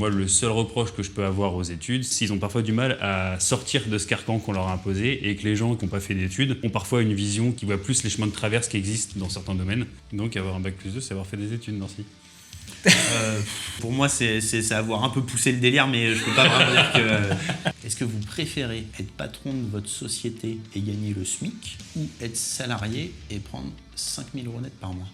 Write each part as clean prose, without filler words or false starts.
Moi, le seul reproche que je peux avoir aux études, c'est qu'ils ont parfois du mal à sortir de ce carcan qu'on leur a imposé et que les gens qui n'ont pas fait d'études ont parfois une vision qui voit plus les chemins de traverse qui existent dans certains domaines. Donc avoir un bac+2, c'est avoir fait des études, merci. Pour moi, c'est avoir un peu poussé le délire, mais je peux pas vraiment dire que... Est-ce que vous préférez être patron de votre société et gagner le SMIC ou être salarié et prendre 5 000 € net par mois?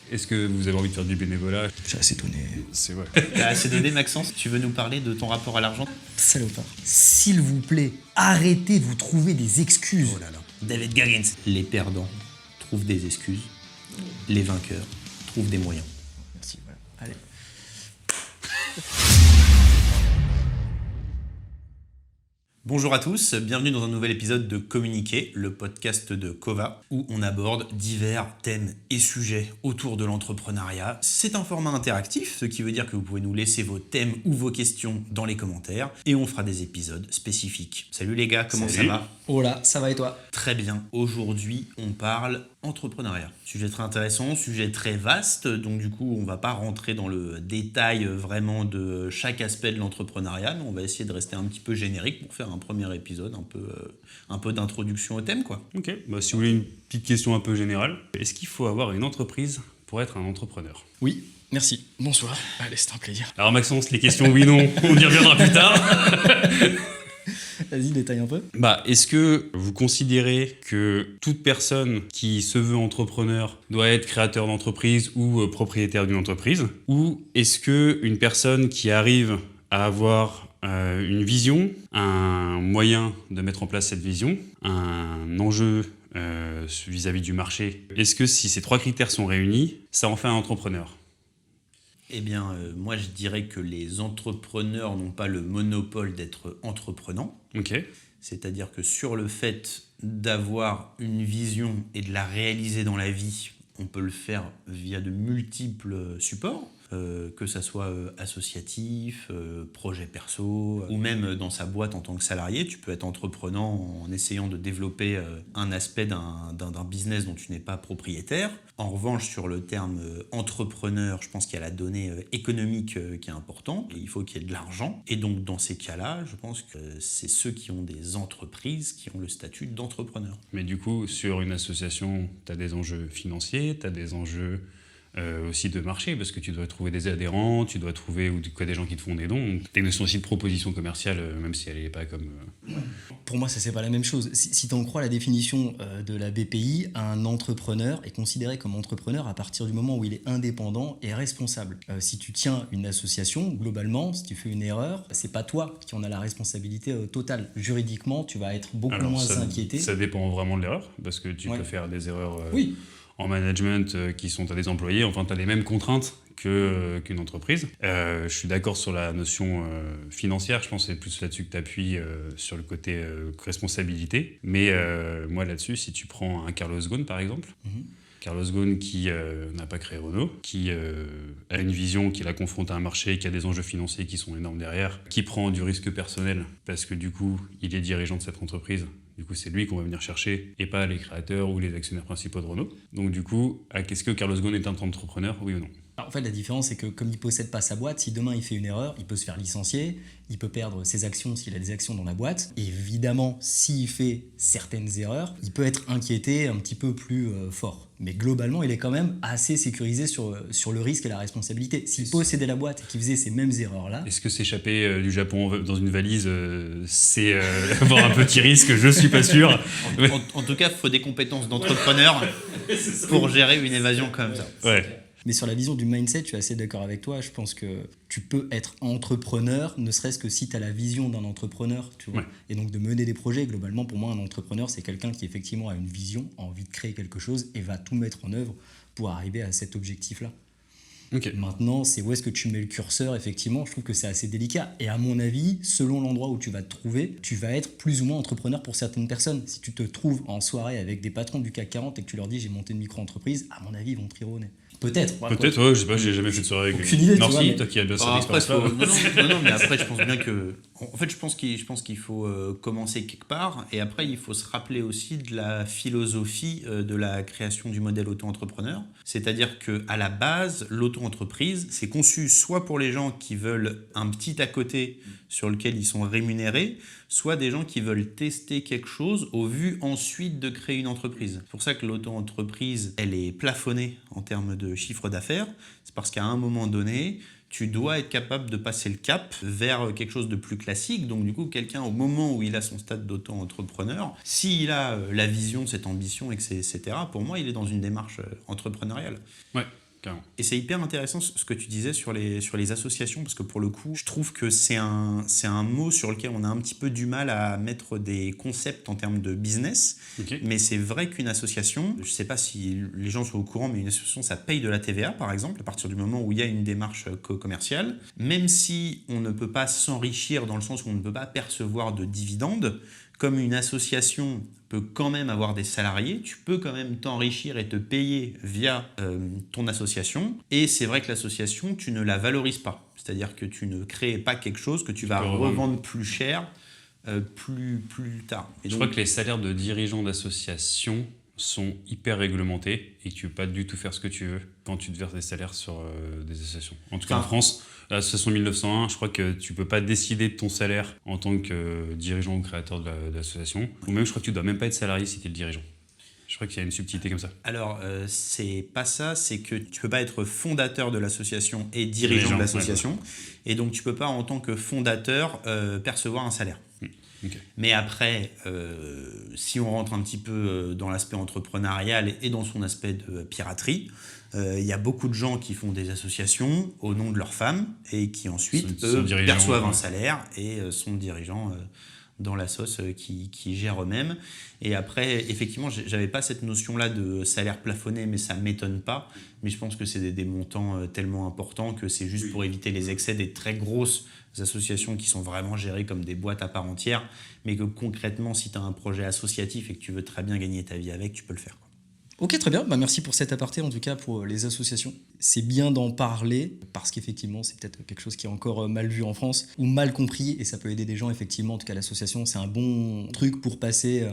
Est-ce que vous avez envie de faire du bénévolat? Je suis assez donné. C'est vrai. T'as assez donné, Maxence? Tu veux nous parler de ton rapport à l'argent? Salopard. S'il vous plaît, arrêtez de vous trouver des excuses. Oh là là. David Goggins. Les perdants trouvent des excuses. Les vainqueurs trouvent des moyens. Merci, voilà. Allez. Bonjour à tous, bienvenue dans un nouvel épisode de Communiquer, le podcast de Cova, où on aborde divers thèmes et sujets autour de l'entrepreneuriat. C'est un format interactif, ce qui veut dire que vous pouvez nous laisser vos thèmes ou vos questions dans les commentaires, et on fera des épisodes spécifiques. Salut les gars, comment Salut. ça va? Oh là, ça va et toi? Très bien, aujourd'hui on parle entrepreneuriat. Sujet très intéressant, sujet très vaste, donc du coup on va pas rentrer dans le détail vraiment de chaque aspect de l'entrepreneuriat, mais on va essayer de rester un petit peu générique pour faire un premier épisode, un peu d'introduction au thème, quoi. Ok, si vous voulez une petite question un peu générale, est-ce qu'il faut avoir une entreprise pour être un entrepreneur? Oui, merci. Bonsoir. Allez, c'est un plaisir. Alors Maxence, les questions oui-non, on y reviendra plus tard. Vas-y, détaille un peu. Est-ce que vous considérez que toute personne qui se veut entrepreneur doit être créateur d'entreprise ou propriétaire d'une entreprise? Ou est-ce que une personne qui arrive à avoir une vision, un moyen de mettre en place cette vision, un enjeu vis-à-vis du marché, est-ce que si ces trois critères sont réunis, ça en fait un entrepreneur? Eh bien, moi je dirais que les entrepreneurs n'ont pas le monopole d'être entreprenants. Ok. C'est-à-dire que sur le fait d'avoir une vision et de la réaliser dans la vie, on peut le faire via de multiples supports, que ça soit associatif, projet perso, ou même dans sa boîte en tant que salarié. Tu peux être entreprenant en essayant de développer un aspect d'un business dont tu n'es pas propriétaire. En revanche, sur le terme entrepreneur, je pense qu'il y a la donnée économique qui est importante. Il faut qu'il y ait de l'argent. Et donc, dans ces cas-là, je pense que c'est ceux qui ont des entreprises qui ont le statut d'entrepreneur. Mais du coup, sur une association, tu as des enjeux financiers, tu as des enjeux aussi de marché, parce que tu dois trouver des adhérents, tu dois trouver des gens qui te font des dons. Tu as une notion aussi de proposition commerciale, même si elle n'est pas comme... Pour moi, ça, c'est pas la même chose. Si tu en crois la définition de la BPI, un entrepreneur est considéré comme entrepreneur à partir du moment où il est indépendant et responsable. Si tu tiens une association, globalement, si tu fais une erreur, c'est pas toi qui en a la responsabilité totale. Juridiquement, tu vas être beaucoup moins inquiété. Ça dépend vraiment de l'erreur, parce que tu Ouais. peux faire des erreurs Oui. en management qui sont à des employés. Enfin, tu as les mêmes contraintes qu'une entreprise. Je suis d'accord sur la notion financière. Je pense que c'est plus là-dessus que tu appuies sur le côté responsabilité. Mais moi, là-dessus, si tu prends un Carlos Ghosn, par exemple, Carlos Ghosn qui n'a pas créé Renault, qui a une vision, qui la confronte à un marché, qui a des enjeux financiers qui sont énormes derrière, qui prend du risque personnel parce que du coup, il est dirigeant de cette entreprise. Du coup, c'est lui qu'on va venir chercher et pas les créateurs ou les actionnaires principaux de Renault. Donc du coup, est-ce que Carlos Ghosn est un entrepreneur, oui ou non? En fait, la différence, c'est que comme il ne possède pas sa boîte, si demain il fait une erreur, il peut se faire licencier, il peut perdre ses actions s'il a des actions dans la boîte. Et évidemment, s'il fait certaines erreurs, il peut être inquiété un petit peu plus fort. Mais globalement, il est quand même assez sécurisé sur le risque et la responsabilité. S'il possédait la boîte et qu'il faisait ces mêmes erreurs-là... Est-ce que s'échapper du Japon dans une valise, c'est avoir un petit risque? Je suis pas sûr. En tout cas, il faut des compétences d'entrepreneur pour gérer une évasion comme ça. Ouais. Mais sur la vision du mindset, je suis assez d'accord avec toi. Je pense que tu peux être entrepreneur, ne serait-ce que si tu as la vision d'un entrepreneur. Tu vois. Ouais. Et donc de mener des projets, globalement, pour moi, un entrepreneur, c'est quelqu'un qui effectivement a une vision, a envie de créer quelque chose et va tout mettre en œuvre pour arriver à cet objectif-là. Ok. Maintenant, c'est où est-ce que tu mets le curseur, effectivement, je trouve que c'est assez délicat. Et à mon avis, selon l'endroit où tu vas te trouver, tu vas être plus ou moins entrepreneur pour certaines personnes. Si tu te trouves en soirée avec des patrons du CAC 40 et que tu leur dis « j'ai monté une micro-entreprise », à mon avis, ils vont te rire au nez. Peut-être. Voilà, Peut-être, ouais, je sais pas, j'ai jamais fait de soirée avec Aucune idée, tu Non, vois, si, mais- toi qui as bien cette Après, expérience-là. non, mais après, je pense bien que. En fait, je pense qu'il faut commencer quelque part. Et après, il faut se rappeler aussi de la philosophie de la création du modèle auto-entrepreneur. C'est-à-dire qu'à la base, l'auto-entreprise, c'est conçu soit pour les gens qui veulent un petit à côté sur lequel ils sont rémunérés, soit des gens qui veulent tester quelque chose au vu ensuite de créer une entreprise. C'est pour ça que l'auto-entreprise, elle est plafonnée en termes de chiffre d'affaires. C'est parce qu'à un moment donné, tu dois être capable de passer le cap vers quelque chose de plus classique. Donc du coup, quelqu'un, au moment où il a son stade d'auto-entrepreneur, s'il a la vision, cette ambition, etc., pour moi, il est dans une démarche entrepreneuriale. Ouais, carrément. Et c'est hyper intéressant ce que tu disais sur les associations, parce que pour le coup, je trouve que c'est un mot sur lequel on a un petit peu du mal à mettre des concepts en termes de business. Ok. Mais c'est vrai qu'une association, je ne sais pas si les gens sont au courant, mais une association, ça paye de la TVA, par exemple, à partir du moment où il y a une démarche commerciale. Même si on ne peut pas s'enrichir dans le sens où on ne peut pas percevoir de dividendes, comme une association peut quand même avoir des salariés, tu peux quand même t'enrichir et te payer via ton association. Et c'est vrai que l'association, tu ne la valorises pas. C'est-à-dire que tu ne crées pas quelque chose que tu vas peux revendre. revendre plus cher plus tard. Et Je crois que les salaires de dirigeants d'associations sont hyper réglementés et que tu peux pas du tout faire ce que tu veux quand tu te verses des salaires sur des associations. En tout cas, en France, l'association 1901, je crois que tu peux pas décider de ton salaire en tant que dirigeant ou créateur de l'association. Ou même, je crois que tu dois même pas être salarié si tu es le dirigeant. Je crois qu'il y a une subtilité comme ça. Alors, c'est pas ça, c'est que tu peux pas être fondateur de l'association et dirigeant de l'association. Ouais. Et donc, tu peux pas, en tant que fondateur, percevoir un salaire. Okay. Mais après, si on rentre un petit peu dans l'aspect entrepreneurial et dans son aspect de piraterie, il y a beaucoup de gens qui font des associations au nom de leurs femmes et qui ensuite, perçoivent un salaire et sont dirigeants dans la sauce qui gèrent eux-mêmes. Et après, effectivement, j'avais pas cette notion-là de salaire plafonné, mais ça m'étonne pas. Mais je pense que c'est des montants tellement importants que c'est juste pour éviter les excès des très grosses associations qui sont vraiment gérées comme des boîtes à part entière, mais que concrètement, si tu as un projet associatif et que tu veux très bien gagner ta vie avec, tu peux le faire. Ok, très bien. Bah, merci pour cet aparté, en tout cas pour les associations. C'est bien d'en parler, parce qu'effectivement, c'est peut-être quelque chose qui est encore mal vu en France, ou mal compris, et ça peut aider des gens, effectivement. En tout cas, l'association, c'est un bon truc pour passer...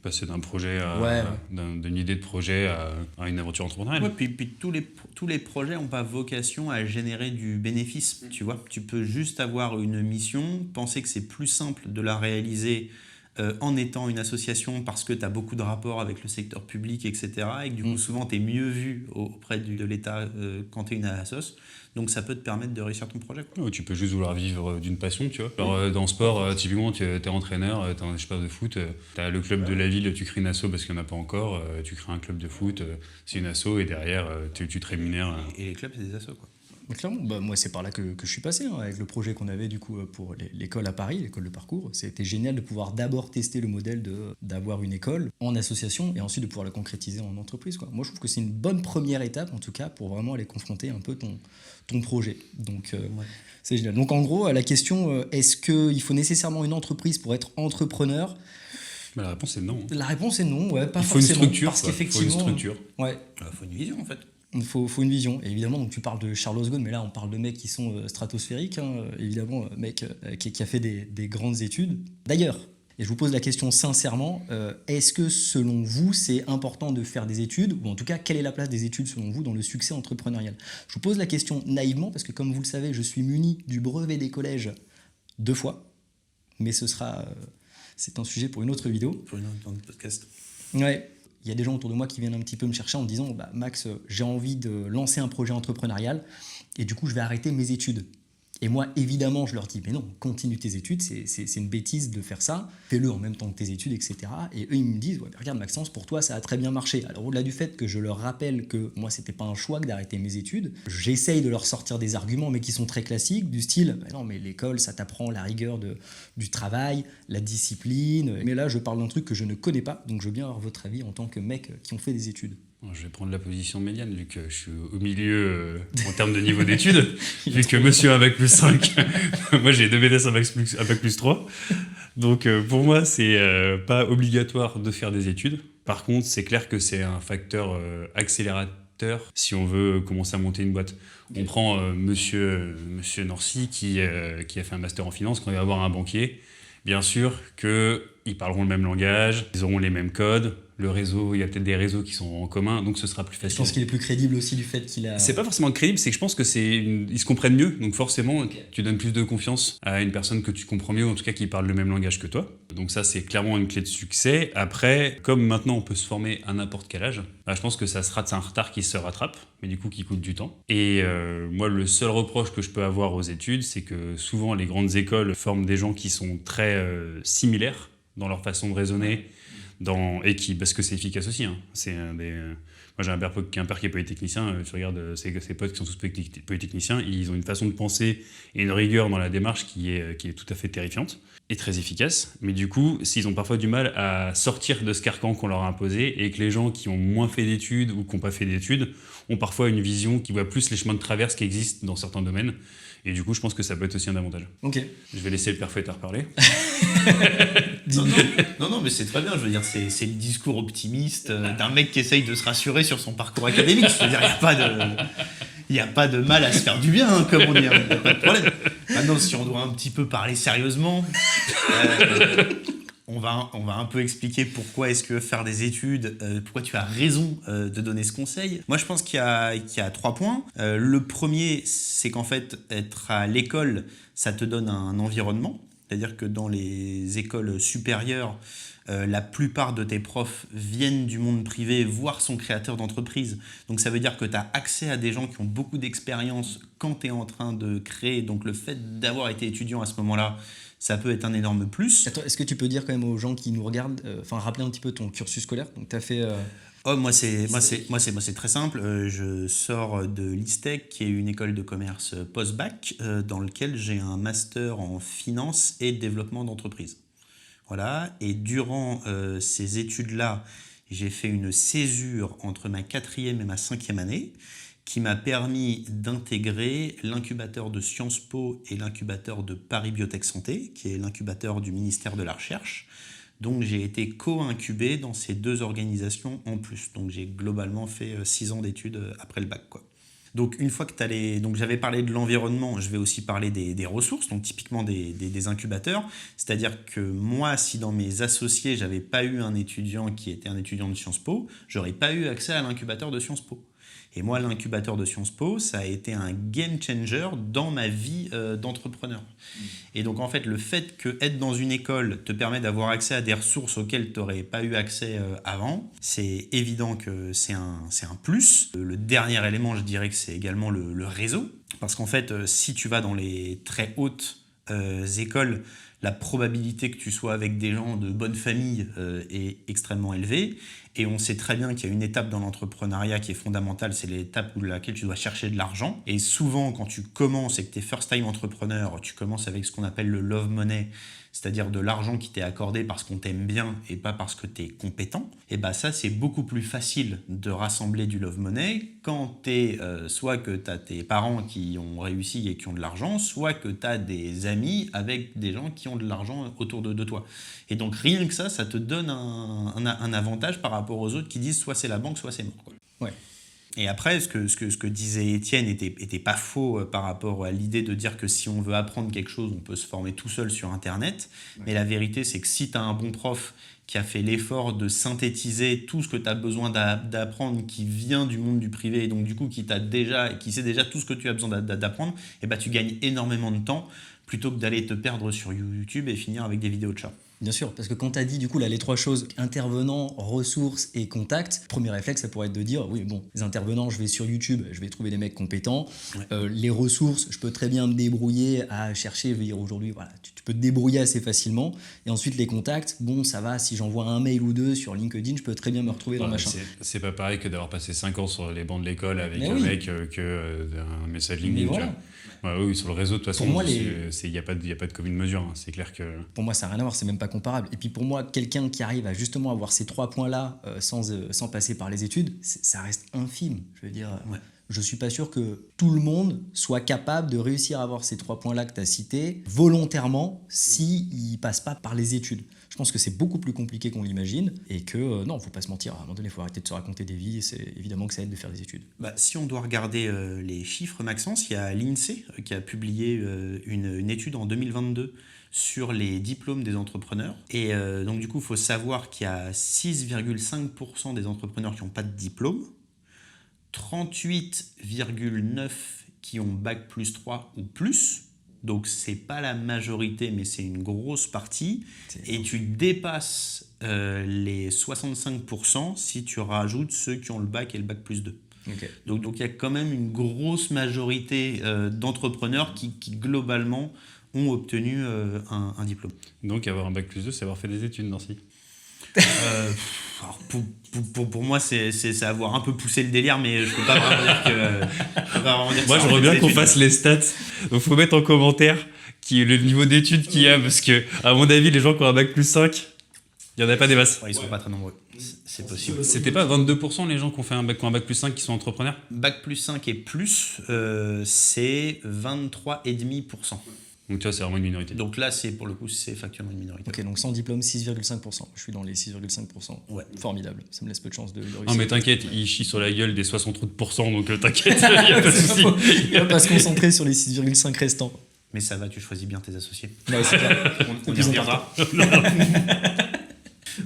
Passer d'un projet à... d'une idée de projet à une aventure entrepreneuriale. Ouais, puis tous les projets n'ont pas vocation à générer du bénéfice, tu vois. Tu peux juste avoir une mission, penser que c'est plus simple de la réaliser en étant une association parce que tu as beaucoup de rapports avec le secteur public, etc. Et que du coup, souvent, tu es mieux vu auprès de l'État quand tu es une assoce. Donc, ça peut te permettre de réussir ton projet, quoi. Ouais, tu peux juste vouloir vivre d'une passion, tu vois. Alors, dans le sport, typiquement, tu es entraîneur, tu es un joueur de foot, tu as le club de la ville, tu crées une asso parce qu'il n'y en a pas encore, tu crées un club de foot, c'est une asso et derrière, tu te rémunères. Et les clubs, c'est des assos, quoi. Clairement, bah, moi c'est par là que je suis passé, hein, avec le projet qu'on avait du coup pour l'école à Paris, l'école de parcours. C'était génial de pouvoir d'abord tester le modèle d'avoir une école en association et ensuite de pouvoir la concrétiser en entreprise, quoi. Moi je trouve que c'est une bonne première étape en tout cas pour vraiment aller confronter un peu ton projet. Donc c'est génial. Donc en gros, la question, est-ce qu'il faut nécessairement une entreprise pour être entrepreneur ? Bah, la réponse est non. La réponse est non, ouais, pas Il faut une forcément. structure, Parce quoi. qu'effectivement, Il faut une structure. Ouais. Il faut une vision, en fait. Il faut une vision. Et évidemment, donc, tu parles de Charles Osgood, mais là, on parle de mecs qui sont stratosphériques. Hein, évidemment, mec qui a fait des grandes études. D'ailleurs, et je vous pose la question sincèrement, est-ce que selon vous, c'est important de faire des études ? Ou en tout cas, quelle est la place des études selon vous dans le succès entrepreneurial ? Je vous pose la question naïvement, parce que comme vous le savez, je suis muni du brevet des collèges 2 fois. Mais c'est un sujet pour une autre vidéo. Pour une autre podcast. Ouais. Il y a des gens autour de moi qui viennent un petit peu me chercher en me disant « Max, j'ai envie de lancer un projet entrepreneurial et du coup, je vais arrêter mes études. » Et moi, évidemment, je leur dis « Mais non, continue tes études, c'est une bêtise de faire ça. Fais-le en même temps que tes études, etc. » Et eux, ils me disent « Regarde Maxence, pour toi, ça a très bien marché. » Alors au-delà du fait que je leur rappelle que moi, c'était pas un choix que d'arrêter mes études, j'essaye de leur sortir des arguments, mais qui sont très classiques, du style « Non, mais l'école, ça t'apprend la rigueur du travail, la discipline. » Mais là, je parle d'un truc que je ne connais pas, donc je veux bien avoir votre avis en tant que mec qui ont fait des études. Je vais prendre la position médiane, vu que je suis au milieu en termes de niveau d'études, vu que monsieur a un bac plus 5, moi j'ai 2 BTS à bac plus 3. Donc pour moi, c'est pas obligatoire de faire des études. Par contre, c'est clair que c'est un facteur accélérateur accélérateur si on veut commencer à monter une boîte. On prend monsieur Norcy qui a fait un master en finance, quand il va avoir un banquier, bien sûr qu'ils parleront le même langage, ils auront les mêmes codes, le réseau, il y a peut-être des réseaux qui sont en commun, donc ce sera plus facile. Je pense qu'il est plus crédible aussi du fait qu'il a... C'est pas forcément crédible, c'est que je pense que ils se comprennent mieux, donc forcément tu donnes plus de confiance à une personne que tu comprends mieux, en tout cas qui parle le même langage que toi. Donc ça c'est clairement une clé de succès. Après, comme maintenant on peut se former à n'importe quel âge, je pense que c'est un retard qui se rattrape, mais du coup qui coûte du temps. Et moi le seul reproche que je peux avoir aux études, c'est que souvent les grandes écoles forment des gens qui sont très similaires dans leur façon de raisonner, parce que c'est efficace aussi. Hein. Moi j'ai un père qui est polytechnicien, je regarde ses potes qui sont tous polytechniciens, ils ont une façon de penser et une rigueur dans la démarche qui est tout à fait terrifiante et très efficace. Mais du coup, s'ils ont parfois du mal à sortir de ce carcan qu'on leur a imposé, et que les gens qui ont moins fait d'études ou qui n'ont pas fait d'études ont parfois une vision qui voit plus les chemins de traverse qui existent dans certains domaines. Et du coup, je pense que ça peut être aussi un avantage. Ok. Je vais laisser le père Fouettard parler. Non, mais c'est très bien. Je veux dire, c'est le discours optimiste d'un mec qui essaye de se rassurer sur son parcours académique. Je veux dire, il n'y a pas de mal à se faire du bien, hein, comme on dit. Il n'y a pas de problème. Maintenant, si on doit un petit peu parler sérieusement, on va un peu expliquer pourquoi est-ce que faire des études, pourquoi tu as raison de donner ce conseil. Moi, je pense qu'il y a 3 points. Le premier, c'est qu'en fait, être à l'école, ça te donne un environnement. C'est-à-dire que dans les écoles supérieures, la plupart de tes profs viennent du monde privé, voire sont créateurs d'entreprises. Donc ça veut dire que tu as accès à des gens qui ont beaucoup d'expérience quand tu es en train de créer. Donc le fait d'avoir été étudiant à ce moment-là, ça peut être un énorme plus. Attends, est-ce que tu peux dire quand même aux gens qui nous regardent, rappeler un petit peu ton cursus scolaire? Donc tu as fait... Moi c'est très simple. Je sors de l'ISTEC, qui est une école de commerce post-bac, dans lequel j'ai un master en finance et développement d'entreprise. Voilà. Et durant ces études-là, j'ai fait une césure entre ma 4e et ma 5e année, qui m'a permis d'intégrer l'incubateur de Sciences Po et l'incubateur de Paris Biotech Santé, qui est l'incubateur du ministère de la Recherche. Donc j'ai été co-incubé dans ces 2 organisations en plus. Donc j'ai globalement fait 6 ans d'études après le bac, quoi. Donc une fois que donc j'avais parlé de l'environnement, je vais aussi parler des ressources, donc typiquement des incubateurs. C'est-à-dire que moi, si dans mes associés, j'avais pas eu un étudiant qui était un étudiant de Sciences Po, j'aurais pas eu accès à l'incubateur de Sciences Po. Et moi, l'incubateur de Sciences Po, ça a été un game changer dans ma vie d'entrepreneur. Et donc, en fait, le fait que être dans une école te permet d'avoir accès à des ressources auxquelles tu n'aurais pas eu accès avant, c'est évident que c'est un plus. Le dernier élément, je dirais que c'est également le réseau. Parce qu'en fait, si tu vas dans les très hautes écoles, la probabilité que tu sois avec des gens de bonne famille est extrêmement élevée. Et on sait très bien qu'il y a une étape dans l'entrepreneuriat qui est fondamentale, c'est l'étape où laquelle tu dois chercher de l'argent. Et souvent, quand tu commences et que tu es first-time entrepreneur, tu commences avec ce qu'on appelle le love money, c'est-à-dire de l'argent qui t'est accordé parce qu'on t'aime bien et pas parce que tu es compétent. Et bah ça, c'est beaucoup plus facile de rassembler du love money quand soit que tu as tes parents qui ont réussi et qui ont de l'argent, soit que tu as des amis avec des gens qui ont de l'argent autour de toi. Et donc rien que ça te donne un avantage par rapport aux autres qui disent soit c'est la banque, soit c'est mort, quoi. Ouais. Et après, ce que disait Étienne était pas faux par rapport à l'idée de dire que si on veut apprendre quelque chose, on peut se former tout seul sur Internet. Ouais. Mais la vérité, c'est que si tu as un bon prof qui a fait l'effort de synthétiser tout ce que tu as besoin d'apprendre, qui vient du monde du privé, et donc du coup qui sait déjà tout ce que tu as besoin d'apprendre, et bah, tu gagnes énormément de temps plutôt que d'aller te perdre sur YouTube et finir avec des vidéos de chats. Bien sûr, parce que quand tu as dit du coup là les 3 choses, intervenants, ressources et contacts, premier réflexe ça pourrait être de dire oui bon, les intervenants je vais sur YouTube, je vais trouver des mecs compétents, ouais. Les ressources je peux très bien me débrouiller à chercher, je veux dire aujourd'hui voilà, tu peux te débrouiller assez facilement, et ensuite les contacts, bon ça va, si j'envoie un mail ou 2 sur LinkedIn, je peux très bien me retrouver dans machin. C'est pas pareil que d'avoir passé 5 ans sur les bancs de l'école avec un mec un message LinkedIn. Voilà. Oui, sur le réseau, de toute façon, il n'y a pas de commune mesure. Hein. C'est clair que... Pour moi, ça n'a rien à voir, c'est même pas comparable. Et puis pour moi, quelqu'un qui arrive à justement avoir ces 3 points-là sans passer par les études, ça reste infime. Je veux dire, je suis pas sûr que tout le monde soit capable de réussir à avoir ces 3 points-là que tu as cités volontairement s'il ne passe pas par les études. Je pense que c'est beaucoup plus compliqué qu'on l'imagine et que non, faut pas se mentir, à un moment donné, il faut arrêter de se raconter des vies, c'est évidemment que ça aide de faire des études. Si on doit regarder les chiffres, Maxence, il y a l'INSEE qui a publié une étude en 2022 sur les diplômes des entrepreneurs. Et donc du coup, il faut savoir qu'il y a 6,5% des entrepreneurs qui n'ont pas de diplôme, 38,9% qui ont bac plus 3 ou plus. Donc c'est pas la majorité, mais c'est une grosse partie. Et tu dépasses les 65% si tu rajoutes ceux qui ont le bac et le bac plus 2. Okay. Donc il y a quand même une grosse majorité d'entrepreneurs qui globalement ont obtenu un diplôme. Donc avoir un bac plus 2, c'est avoir fait des études, Nancy. Alors pour moi, c'est avoir un peu poussé le délire, mais je peux pas vraiment dire que. Moi, j'aimerais bien qu'on fasse les stats. Donc, faut mettre en commentaire le niveau d'études qu'il y a, parce que, à mon avis, les gens qui ont un bac plus 5, il n'y en a pas des masses. Ouais, ils sont pas très nombreux. C'est possible. C'était pas 22% les gens qui ont un bac plus 5 qui sont entrepreneurs? Bac plus 5 et plus, c'est 23,5%. Donc tu vois, c'est vraiment une minorité. Donc là, pour le coup, c'est factuellement une minorité. Ok, donc sans diplôme, 6,5%. Je suis dans les 6,5%. Ouais. Formidable. Ça me laisse peu de chance de réussir. Non, mais t'inquiète, il chie sur la gueule des 60 autres pourcents, donc t'inquiète, il n'y a pas de souci. Il va pas se concentrer sur les 6,5 restants. Mais ça va, tu choisis bien tes associés. Ouais, c'est clair. On y reviendra.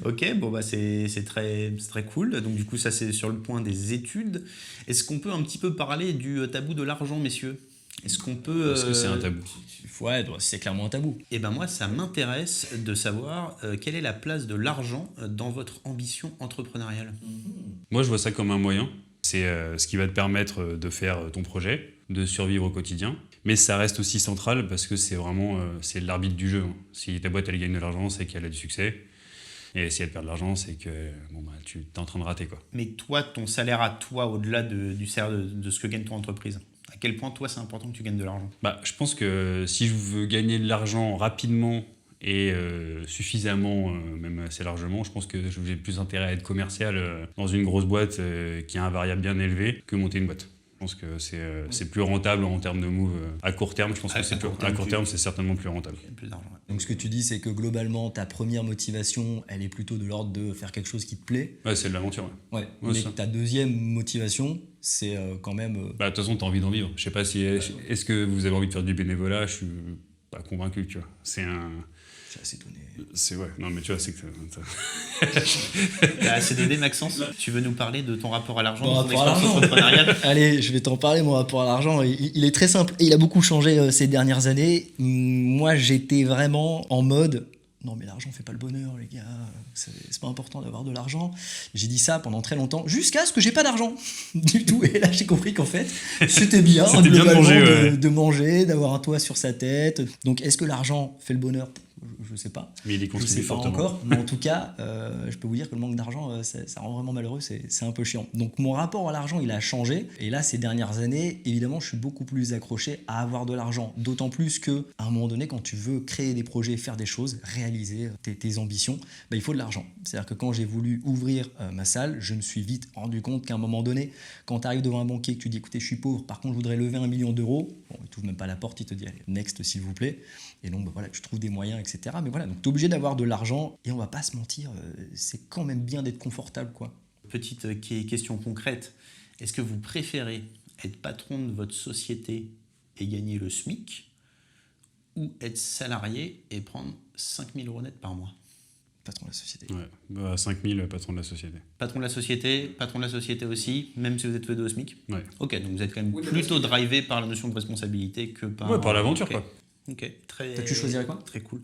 Ok, c'est très cool. Donc du coup, ça c'est sur le point des études. Est-ce qu'on peut un petit peu parler du tabou de l'argent, messieurs? Est-ce qu'on peut... Est-ce que c'est un tabou? Ouais, c'est clairement un tabou. Eh ben moi, ça m'intéresse de savoir quelle est la place de l'argent dans votre ambition entrepreneuriale. Moi, je vois ça comme un moyen. C'est ce qui va te permettre de faire ton projet, de survivre au quotidien. Mais ça reste aussi central parce que c'est vraiment c'est l'arbitre du jeu. Si ta boîte, elle gagne de l'argent, c'est qu'elle a du succès. Et si elle perd de l'argent, c'est que tu es en train de rater, quoi. Mais toi, ton salaire à toi, au-delà du salaire de ce que gagne ton entreprise, à quel point, toi, c'est important que tu gagnes de l'argent? Je pense que si je veux gagner de l'argent rapidement et suffisamment, même assez largement, je pense que j'ai plus intérêt à être commercial dans une grosse boîte qui a un variable bien élevé que monter une boîte. Je pense que c'est plus rentable en termes de move à court terme. Je pense que à court terme, c'est certainement plus rentable. Plus d'argent, ouais. Donc ce que tu dis, c'est que globalement, ta première motivation, elle est plutôt de l'ordre de faire quelque chose qui te plaît. Ouais, c'est de l'aventure. Ouais. Ouais, mais ta deuxième motivation, c'est quand même... De toute façon, tu as envie d'en vivre. Je sais pas si... Est-ce que vous avez envie de faire du bénévolat? Je suis pas convaincu, tu vois. Je suis assez étonné. C'est ouais. Non, mais tu vois, c'est que... T'as assez donné, Maxence. Tu veux nous parler de ton rapport à l'argent, Ton dans ton rapport à expérience l'argent. entrepreneuriale? Allez, je vais t'en parler, mon rapport à l'argent. Il est très simple et il a beaucoup changé ces dernières années. Moi, j'étais vraiment en mode... Non, mais l'argent fait pas le bonheur, les gars. C'est pas important d'avoir de l'argent. J'ai dit ça pendant très longtemps, jusqu'à ce que j'ai pas d'argent du tout. Et là, j'ai compris qu'en fait, c'était bien, c'était bien de manger, de manger, d'avoir un toit sur sa tête. Donc, est-ce que l'argent fait le bonheur? Je sais pas. Mais il est Je sais pas fortement. encore. Mais en tout cas, je peux vous dire que le manque d'argent, ça rend vraiment malheureux. C'est un peu chiant. Donc, mon rapport à l'argent, il a changé. Et là, ces dernières années, évidemment, je suis beaucoup plus accroché à avoir de l'argent. D'autant plus que, à un moment donné, quand tu veux créer des projets, faire des choses, réaliser tes ambitions, il faut de l'argent. C'est-à-dire que quand j'ai voulu ouvrir ma salle, je me suis vite rendu compte qu'à un moment donné, quand tu arrives devant un banquier et que tu dis, écoutez, je suis pauvre, par contre, je voudrais lever 1 million d'euros, il t'ouvre même pas la porte, il te dit, allez, next, s'il vous plaît. Et donc, voilà, tu trouves des moyens, etc. Mais voilà, donc tu es obligé d'avoir de l'argent. Et on va pas se mentir, c'est quand même bien d'être confortable, quoi. Petite question concrète. Est-ce que vous préférez être patron de votre société et gagner le SMIC, ou être salarié et prendre 5 000 € net par mois? Patron de la société. Ouais, 5 000, patron de la société. Patron de la société aussi, même si vous êtes tous les deux au SMIC? Ouais. Ok, donc vous êtes quand même plutôt drivé par la notion de responsabilité que par... Ouais, par l'aventure, okay. quoi. Ok, très... Toi, tu choisirais quoi? Très cool.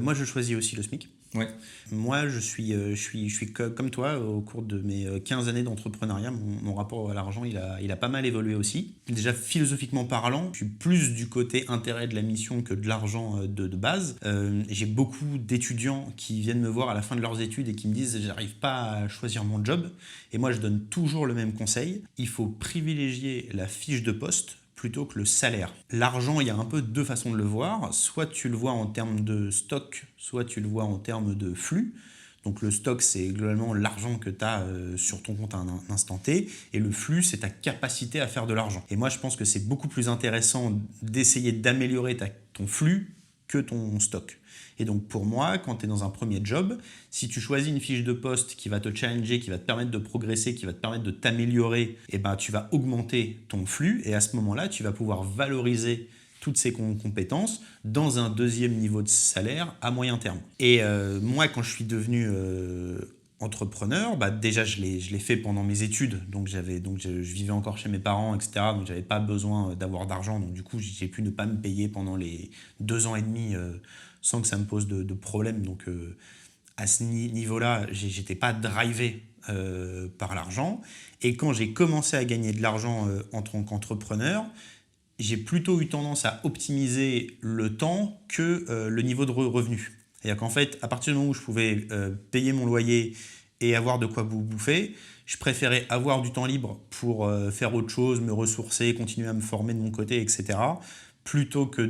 Moi, je choisis aussi le SMIC. Ouais. Moi, je suis comme toi, au cours de mes 15 années d'entrepreneuriat, mon rapport à l'argent, il a pas mal évolué aussi. Déjà, philosophiquement parlant, je suis plus du côté intérêt de la mission que de l'argent de base. J'ai beaucoup d'étudiants qui viennent me voir à la fin de leurs études et qui me disent « j'arrive pas à choisir mon job ». Et moi, je donne toujours le même conseil. Il faut privilégier la fiche de poste plutôt que le salaire. L'argent, il y a un peu deux façons de le voir. Soit tu le vois en termes de stock, soit tu le vois en termes de flux. Donc le stock, c'est globalement l'argent que tu as sur ton compte à un instant T, et le flux, c'est ta capacité à faire de l'argent. Et moi, je pense que c'est beaucoup plus intéressant d'essayer d'améliorer ton flux que ton stock. Et donc pour moi, quand tu es dans un premier job, si tu choisis une fiche de poste qui va te challenger, qui va te permettre de progresser, qui va te permettre de t'améliorer, et ben, tu vas augmenter ton flux, et à ce moment-là, tu vas pouvoir valoriser toutes ces compétences dans un deuxième niveau de salaire à moyen terme. Et moi, quand je suis devenu entrepreneur, déjà je l'ai fait pendant mes études, donc je vivais encore chez mes parents, etc. Donc j'avais pas besoin d'avoir d'argent, donc du coup j'ai pu ne pas me payer pendant les 2 ans et demi sans que ça me pose de problème. Donc à ce niveau-là, j'étais pas drivé par l'argent. Et quand j'ai commencé à gagner de l'argent en tant qu'entrepreneur, j'ai plutôt eu tendance à optimiser le temps que le niveau de revenu. C'est-à-dire qu'en fait, à partir du moment où je pouvais payer mon loyer et avoir de quoi bouffer, je préférais avoir du temps libre pour faire autre chose, me ressourcer, continuer à me former de mon côté, etc., plutôt que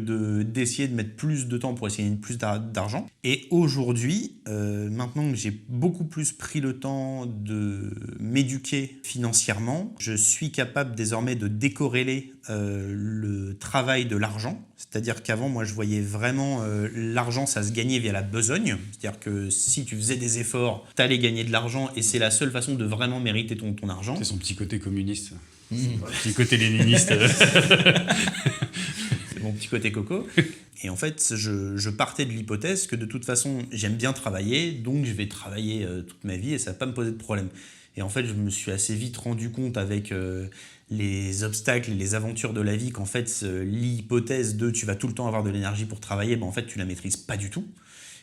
d'essayer de mettre plus de temps pour essayer de gagner plus d'argent. Et aujourd'hui, maintenant que j'ai beaucoup plus pris le temps de m'éduquer financièrement, je suis capable désormais de décorréler le travail de l'argent. C'est-à-dire qu'avant, moi, je voyais vraiment l'argent, ça se gagnait via la besogne. C'est-à-dire que si tu faisais des efforts, tu allais gagner de l'argent et c'est la seule façon de vraiment mériter ton argent. C'est son petit côté communiste. Petit côté léniniste. Mon petit côté coco. Et en fait, je partais de l'hypothèse que de toute façon, j'aime bien travailler, donc je vais travailler toute ma vie et ça ne va pas me poser de problème. Et en fait, je me suis assez vite rendu compte avec les obstacles et les aventures de la vie qu'en fait, l'hypothèse de tu vas tout le temps avoir de l'énergie pour travailler, en fait, tu la maîtrises pas du tout.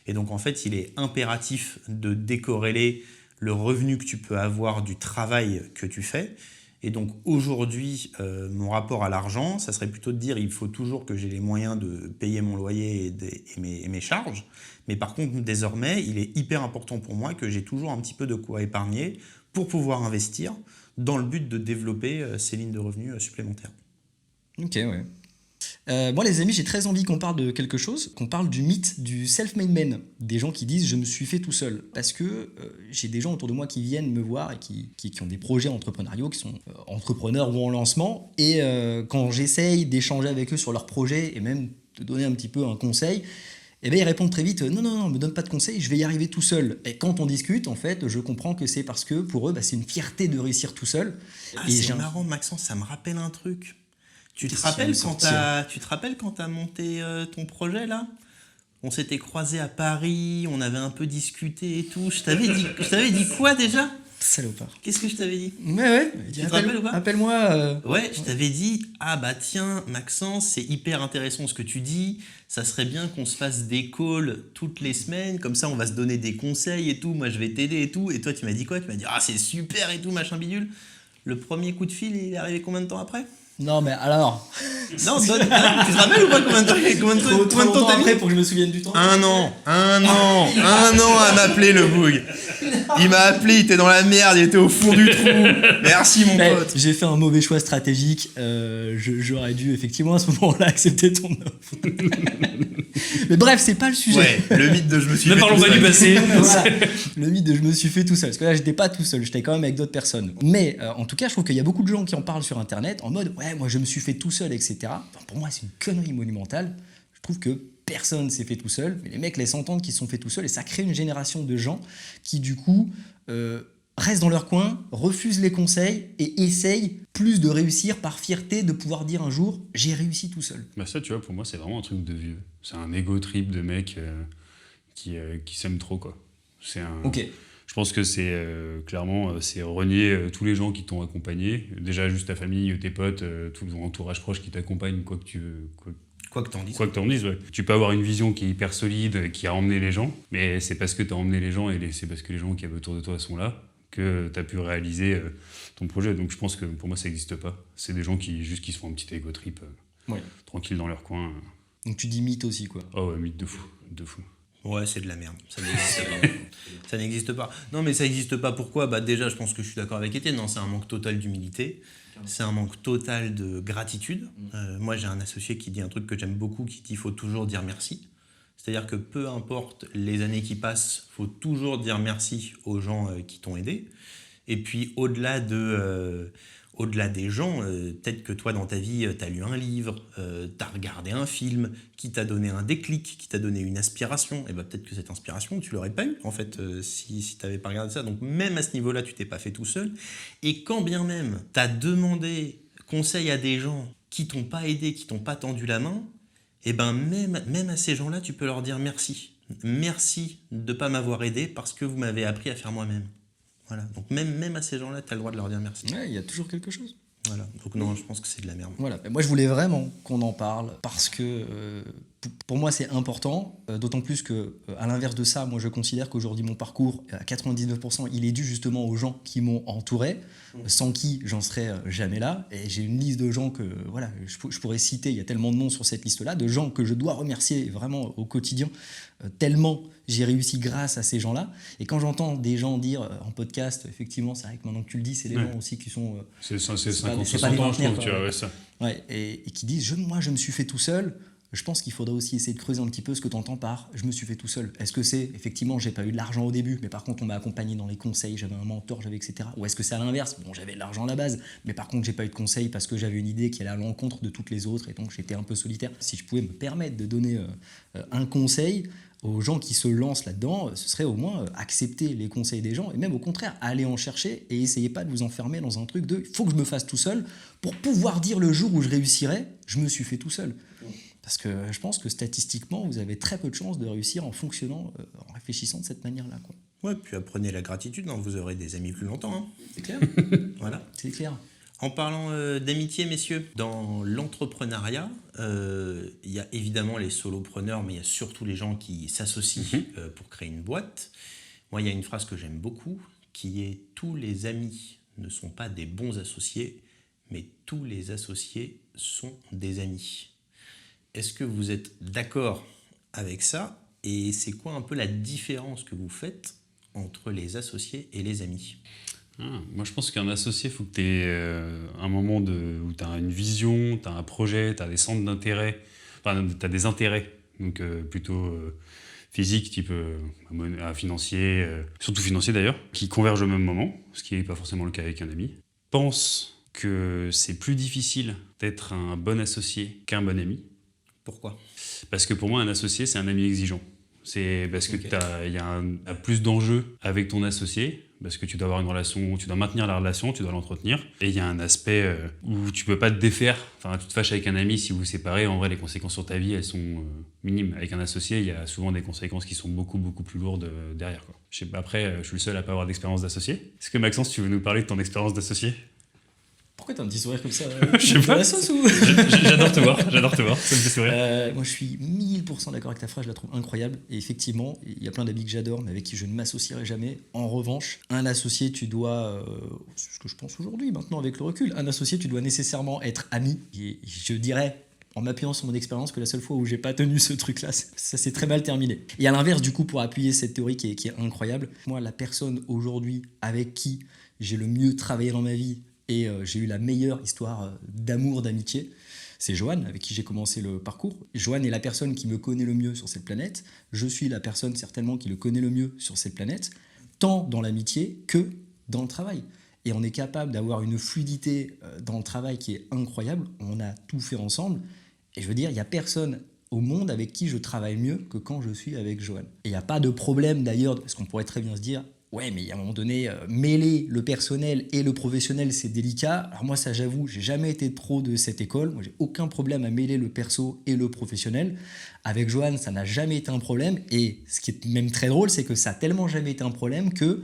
Et donc, en fait, il est impératif de décorréler le revenu que tu peux avoir du travail que tu fais. Et donc aujourd'hui, mon rapport à l'argent, ça serait plutôt de dire il faut toujours que j'ai les moyens de payer mon loyer et mes charges. Mais par contre, désormais, il est hyper important pour moi que j'ai toujours un petit peu de quoi épargner pour pouvoir investir dans le but de développer ces lignes de revenus supplémentaires. Ok, ouais. Moi les amis, j'ai très envie qu'on parle de quelque chose, qu'on parle du mythe du self-made man, des gens qui disent je me suis fait tout seul, parce que j'ai des gens autour de moi qui viennent me voir et qui ont des projets entrepreneuriaux, qui sont entrepreneurs ou en lancement, et quand j'essaye d'échanger avec eux sur leurs projets et même de donner un petit peu un conseil, et ils répondent très vite non, me donne pas de conseils, je vais y arriver tout seul. Et quand on discute, en fait, je comprends que c'est parce que pour eux, c'est une fierté de réussir tout seul. Et c'est marrant, Maxence, ça me rappelle un truc. Tu te rappelles quand tu as monté ton projet là ? On s'était croisés à Paris, on avait un peu discuté et tout. Je t'avais dit quoi déjà ? Salopard. Qu'est-ce que je t'avais dit ? Ouais. Tu te rappelles ou pas ? Appelle-moi. Ouais, je t'avais dit tiens Maxence, c'est hyper intéressant ce que tu dis. Ça serait bien qu'on se fasse des calls toutes les semaines, comme ça on va se donner des conseils et tout. Moi je vais t'aider et tout. Et toi tu m'as dit quoi ? Tu m'as dit c'est super et tout machin bidule. Le premier coup de fil, il est arrivé combien de temps après ? Non, mais alors. Non, toi, tu te rappelles ou pas combien de temps après pour que je me souvienne du temps ? Un an à m'appeler le boug. Il m'a appelé, il était dans la merde, il était au fond du trou. Merci mon pote. J'ai fait un mauvais choix stratégique. J'aurais dû effectivement à ce moment-là accepter ton offre. Mais bref, c'est pas le sujet. Ouais, le mythe de je me suis fait tout seul. Ne parlons pas du passé. Voilà. Le mythe de je me suis fait tout seul. Parce que là, j'étais pas tout seul, j'étais quand même avec d'autres personnes. Mais en tout cas, je trouve qu'il y a beaucoup de gens qui en parlent sur Internet en mode ouais, moi je me suis fait tout seul, etc. Enfin, pour moi, c'est une connerie monumentale. Je trouve que personne s'est fait tout seul, mais les mecs laissent entendre qu'ils se sont fait tout seuls et ça crée une génération de gens qui, du coup, restent dans leur coin, refusent les conseils et essayent plus de réussir par fierté de pouvoir dire un jour « j'ai réussi tout seul ». Ça, tu vois, pour moi, c'est vraiment un truc de vieux. C'est un ego trip de mecs qui s'aiment trop, quoi. Ok. Je pense que c'est clairement c'est renier tous les gens qui t'ont accompagné. Déjà, juste ta famille, tes potes, tout ton entourage proche qui t'accompagne, quoi que t'en dises, ouais. Tu peux avoir une vision qui est hyper solide, qui a emmené les gens, mais c'est parce que t'as emmené les gens et c'est parce que les gens qui avaient autour de toi sont là que t'as pu réaliser ton projet. Donc je pense que pour moi, ça n'existe pas. C'est des gens qui se font un petit ego trip, tranquille dans leur coin. Donc tu dis mythe aussi, quoi. Oh ouais, mythe de fou. Ouais, c'est de la merde. Ça n'existe pas. Non, mais ça n'existe pas. Pourquoi ? Déjà, je pense que je suis d'accord avec Étienne. Non, c'est un manque total d'humilité. C'est un manque total de gratitude. Moi, j'ai un associé qui dit un truc que j'aime beaucoup, qui dit qu'il faut toujours dire merci. C'est-à-dire que peu importe les années qui passent, il faut toujours dire merci aux gens qui t'ont aidé. Et puis au-delà des gens, peut-être que toi dans ta vie, tu as lu un livre, tu as regardé un film qui t'a donné un déclic, qui t'a donné une inspiration. Et bien peut-être que cette inspiration, tu l'aurais pas eue en fait si tu n'avais pas regardé ça. Donc même à ce niveau-là, tu t'es pas fait tout seul. Et quand bien même tu as demandé conseil à des gens qui t'ont pas aidé, qui t'ont pas tendu la main, et ben même à ces gens-là, tu peux leur dire merci. Merci de ne pas m'avoir aidé parce que vous m'avez appris à faire moi-même. Voilà. Donc même à ces gens-là, tu as le droit de leur dire merci. Ouais, il y a toujours quelque chose. Voilà. Donc non, je pense que c'est de la merde. Voilà. Moi, je voulais vraiment qu'on en parle parce que pour moi, c'est important. D'autant plus que, à l'inverse de ça, moi, je considère qu'aujourd'hui, mon parcours, à 99%, il est dû justement aux gens qui m'ont entouré, sans qui j'en serais jamais là. Et j'ai une liste de gens que, voilà, je pourrais citer. Il y a tellement de noms sur cette liste-là, de gens que je dois remercier vraiment au quotidien, tellement j'ai réussi grâce à ces gens-là. Et quand j'entends des gens dire en podcast, effectivement, c'est vrai que maintenant que tu le dis, c'est des gens aussi qui sont... c'est 50-60 pas ans, des je trouve, trentenaires, tu vois, ouais, ça. Ouais, et qui disent moi je me suis fait tout seul. Je pense qu'il faudrait aussi essayer de creuser un petit peu ce que tu entends par je me suis fait tout seul. Est-ce que c'est effectivement j'ai pas eu de l'argent au début, mais par contre on m'a accompagné dans les conseils, j'avais un mentor, j'avais etc. Ou est-ce que c'est à l'inverse, bon j'avais de l'argent à la base, mais par contre j'ai pas eu de conseils parce que j'avais une idée qui allait à l'encontre de toutes les autres et donc j'étais un peu solitaire. Si je pouvais me permettre de donner un conseil aux gens qui se lancent là-dedans, ce serait au moins accepter les conseils des gens et même au contraire aller en chercher et essayez pas de vous enfermer dans un truc de il faut que je me fasse tout seul pour pouvoir dire le jour où je réussirai, je me suis fait tout seul. Parce que je pense que statistiquement, vous avez très peu de chances de réussir en fonctionnant, en réfléchissant de cette manière-là, quoi. Ouais, puis apprenez la gratitude, hein, vous aurez des amis plus longtemps. Hein. C'est clair. Voilà. C'est clair. En parlant d'amitié, messieurs, dans l'entrepreneuriat, il y a évidemment les solopreneurs, mais il y a surtout les gens qui s'associent pour créer une boîte. Moi, il y a une phrase que j'aime beaucoup, qui est « Tous les amis ne sont pas des bons associés, mais tous les associés sont des amis ». Est-ce que vous êtes d'accord avec ça? Et c'est quoi un peu la différence que vous faites entre les associés et les amis? Moi, je pense qu'un associé, il faut que tu aies un moment où tu as une vision, tu as un projet, tu as des centres d'intérêt, enfin, tu as des intérêts, donc plutôt physiques, type financier, surtout financier d'ailleurs, qui convergent au même moment, ce qui n'est pas forcément le cas avec un ami. pense que c'est plus difficile d'être un bon associé qu'un bon ami. Pourquoi ? Parce que pour moi, un associé, c'est un ami exigeant. C'est parce que il y a plus d'enjeux avec ton associé, parce que tu dois avoir une relation, tu dois maintenir la relation, tu dois l'entretenir. Et il y a un aspect où tu peux pas te défaire. Enfin, tu te fâches avec un ami, si vous vous séparez, en vrai, les conséquences sur ta vie, elles sont minimes. Avec un associé, il y a souvent des conséquences qui sont beaucoup plus lourdes derrière, quoi. Je sais pas, après, je suis le seul à pas avoir d'expérience d'associé. Est-ce que Maxence, tu veux nous parler de ton expérience d'associé ? Pourquoi t'as un petit sourire comme ça Je sais pas. La sauce ou J'adore te voir, ça me fait sourire. Moi, je suis 1000% d'accord avec ta phrase, je la trouve incroyable. Et effectivement, il y a plein d'amis que j'adore, mais avec qui je ne m'associerai jamais. En revanche, un associé, tu dois, c'est ce que je pense aujourd'hui, maintenant avec le recul, un associé, tu dois nécessairement être ami. Et je dirais, en m'appuyant sur mon expérience, que la seule fois où j'ai pas tenu ce truc-là, ça s'est très mal terminé. Et à l'inverse, du coup, pour appuyer cette théorie qui est incroyable, moi, la personne aujourd'hui avec qui j'ai le mieux travaillé dans ma vie, et j'ai eu la meilleure histoire d'amour, d'amitié, c'est Johan, avec qui j'ai commencé le parcours. Johan est la personne qui me connaît le mieux sur cette planète. Je suis la personne certainement qui le connaît le mieux sur cette planète, tant dans l'amitié que dans le travail. Et on est capable d'avoir une fluidité dans le travail qui est incroyable. On a tout fait ensemble. Et je veux dire, il n'y a personne au monde avec qui je travaille mieux que quand je suis avec Johan. Et il n'y a pas de problème d'ailleurs, parce qu'on pourrait très bien se dire... Ouais, mais à un moment donné, mêler le personnel et le professionnel, c'est délicat. Alors moi, ça, j'avoue, j'ai jamais été trop de cette école. Moi, j'ai aucun problème à mêler le perso et le professionnel. Avec Johan, ça n'a jamais été un problème. Et ce qui est même très drôle, c'est que ça a tellement jamais été un problème que,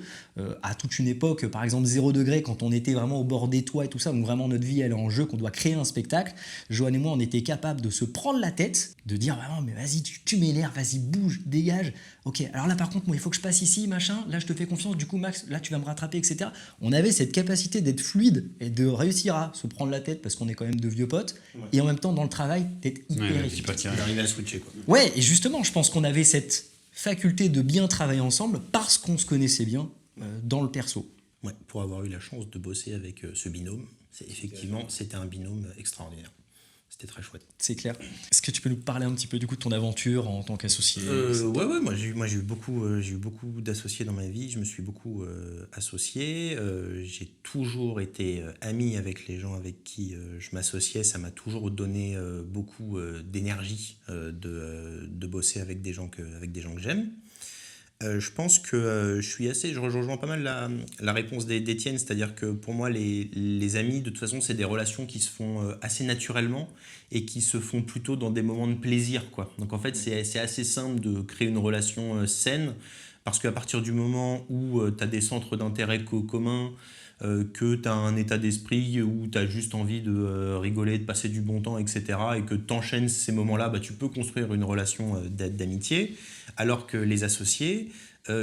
à toute une époque, par exemple 0 degré, quand on était vraiment au bord des toits et tout ça, donc vraiment notre vie, elle est en jeu, qu'on doit créer un spectacle, Johan et moi, on était capables de se prendre la tête, de dire vraiment, mais vas-y, tu m'énerves, vas-y, bouge, dégage. Ok, alors là, par contre, moi, il faut que je passe ici, machin. Là, je te fais confiance. Du coup, Max, là, tu vas me rattraper, etc. On avait cette capacité d'être fluide et de réussir à se prendre la tête parce qu'on est quand même de vieux potes. Ouais. Et en même temps, dans le travail, d'être hyper efficace. D'arriver à switcher, quoi. Ouais, et justement, je pense qu'on avait cette faculté de bien travailler ensemble parce qu'on se connaissait bien dans le perso. Ouais, pour avoir eu la chance de bosser avec ce binôme, c'était un binôme extraordinaire. C'était très chouette. C'est clair. Est-ce que tu peux nous parler un petit peu du coup de ton aventure en tant qu'associé? Ouais, moi j'ai eu beaucoup d'associés dans ma vie. Je me suis beaucoup associé. J'ai toujours été ami avec les gens avec qui je m'associais. Ça m'a toujours donné beaucoup d'énergie de bosser avec des gens que j'aime. Je pense que je rejoins pas mal la réponse d'Étienne, c'est-à-dire que pour moi, les amis, de toute façon, c'est des relations qui se font assez naturellement et qui se font plutôt dans des moments de plaisir, quoi. Donc en fait, c'est assez simple de créer une relation saine, parce qu'à partir du moment où tu as des centres d'intérêt communs, que tu as un état d'esprit où tu as juste envie de rigoler, de passer du bon temps, etc., et que tu enchaînes ces moments-là, tu peux construire une relation d'amitié. Alors que les associés,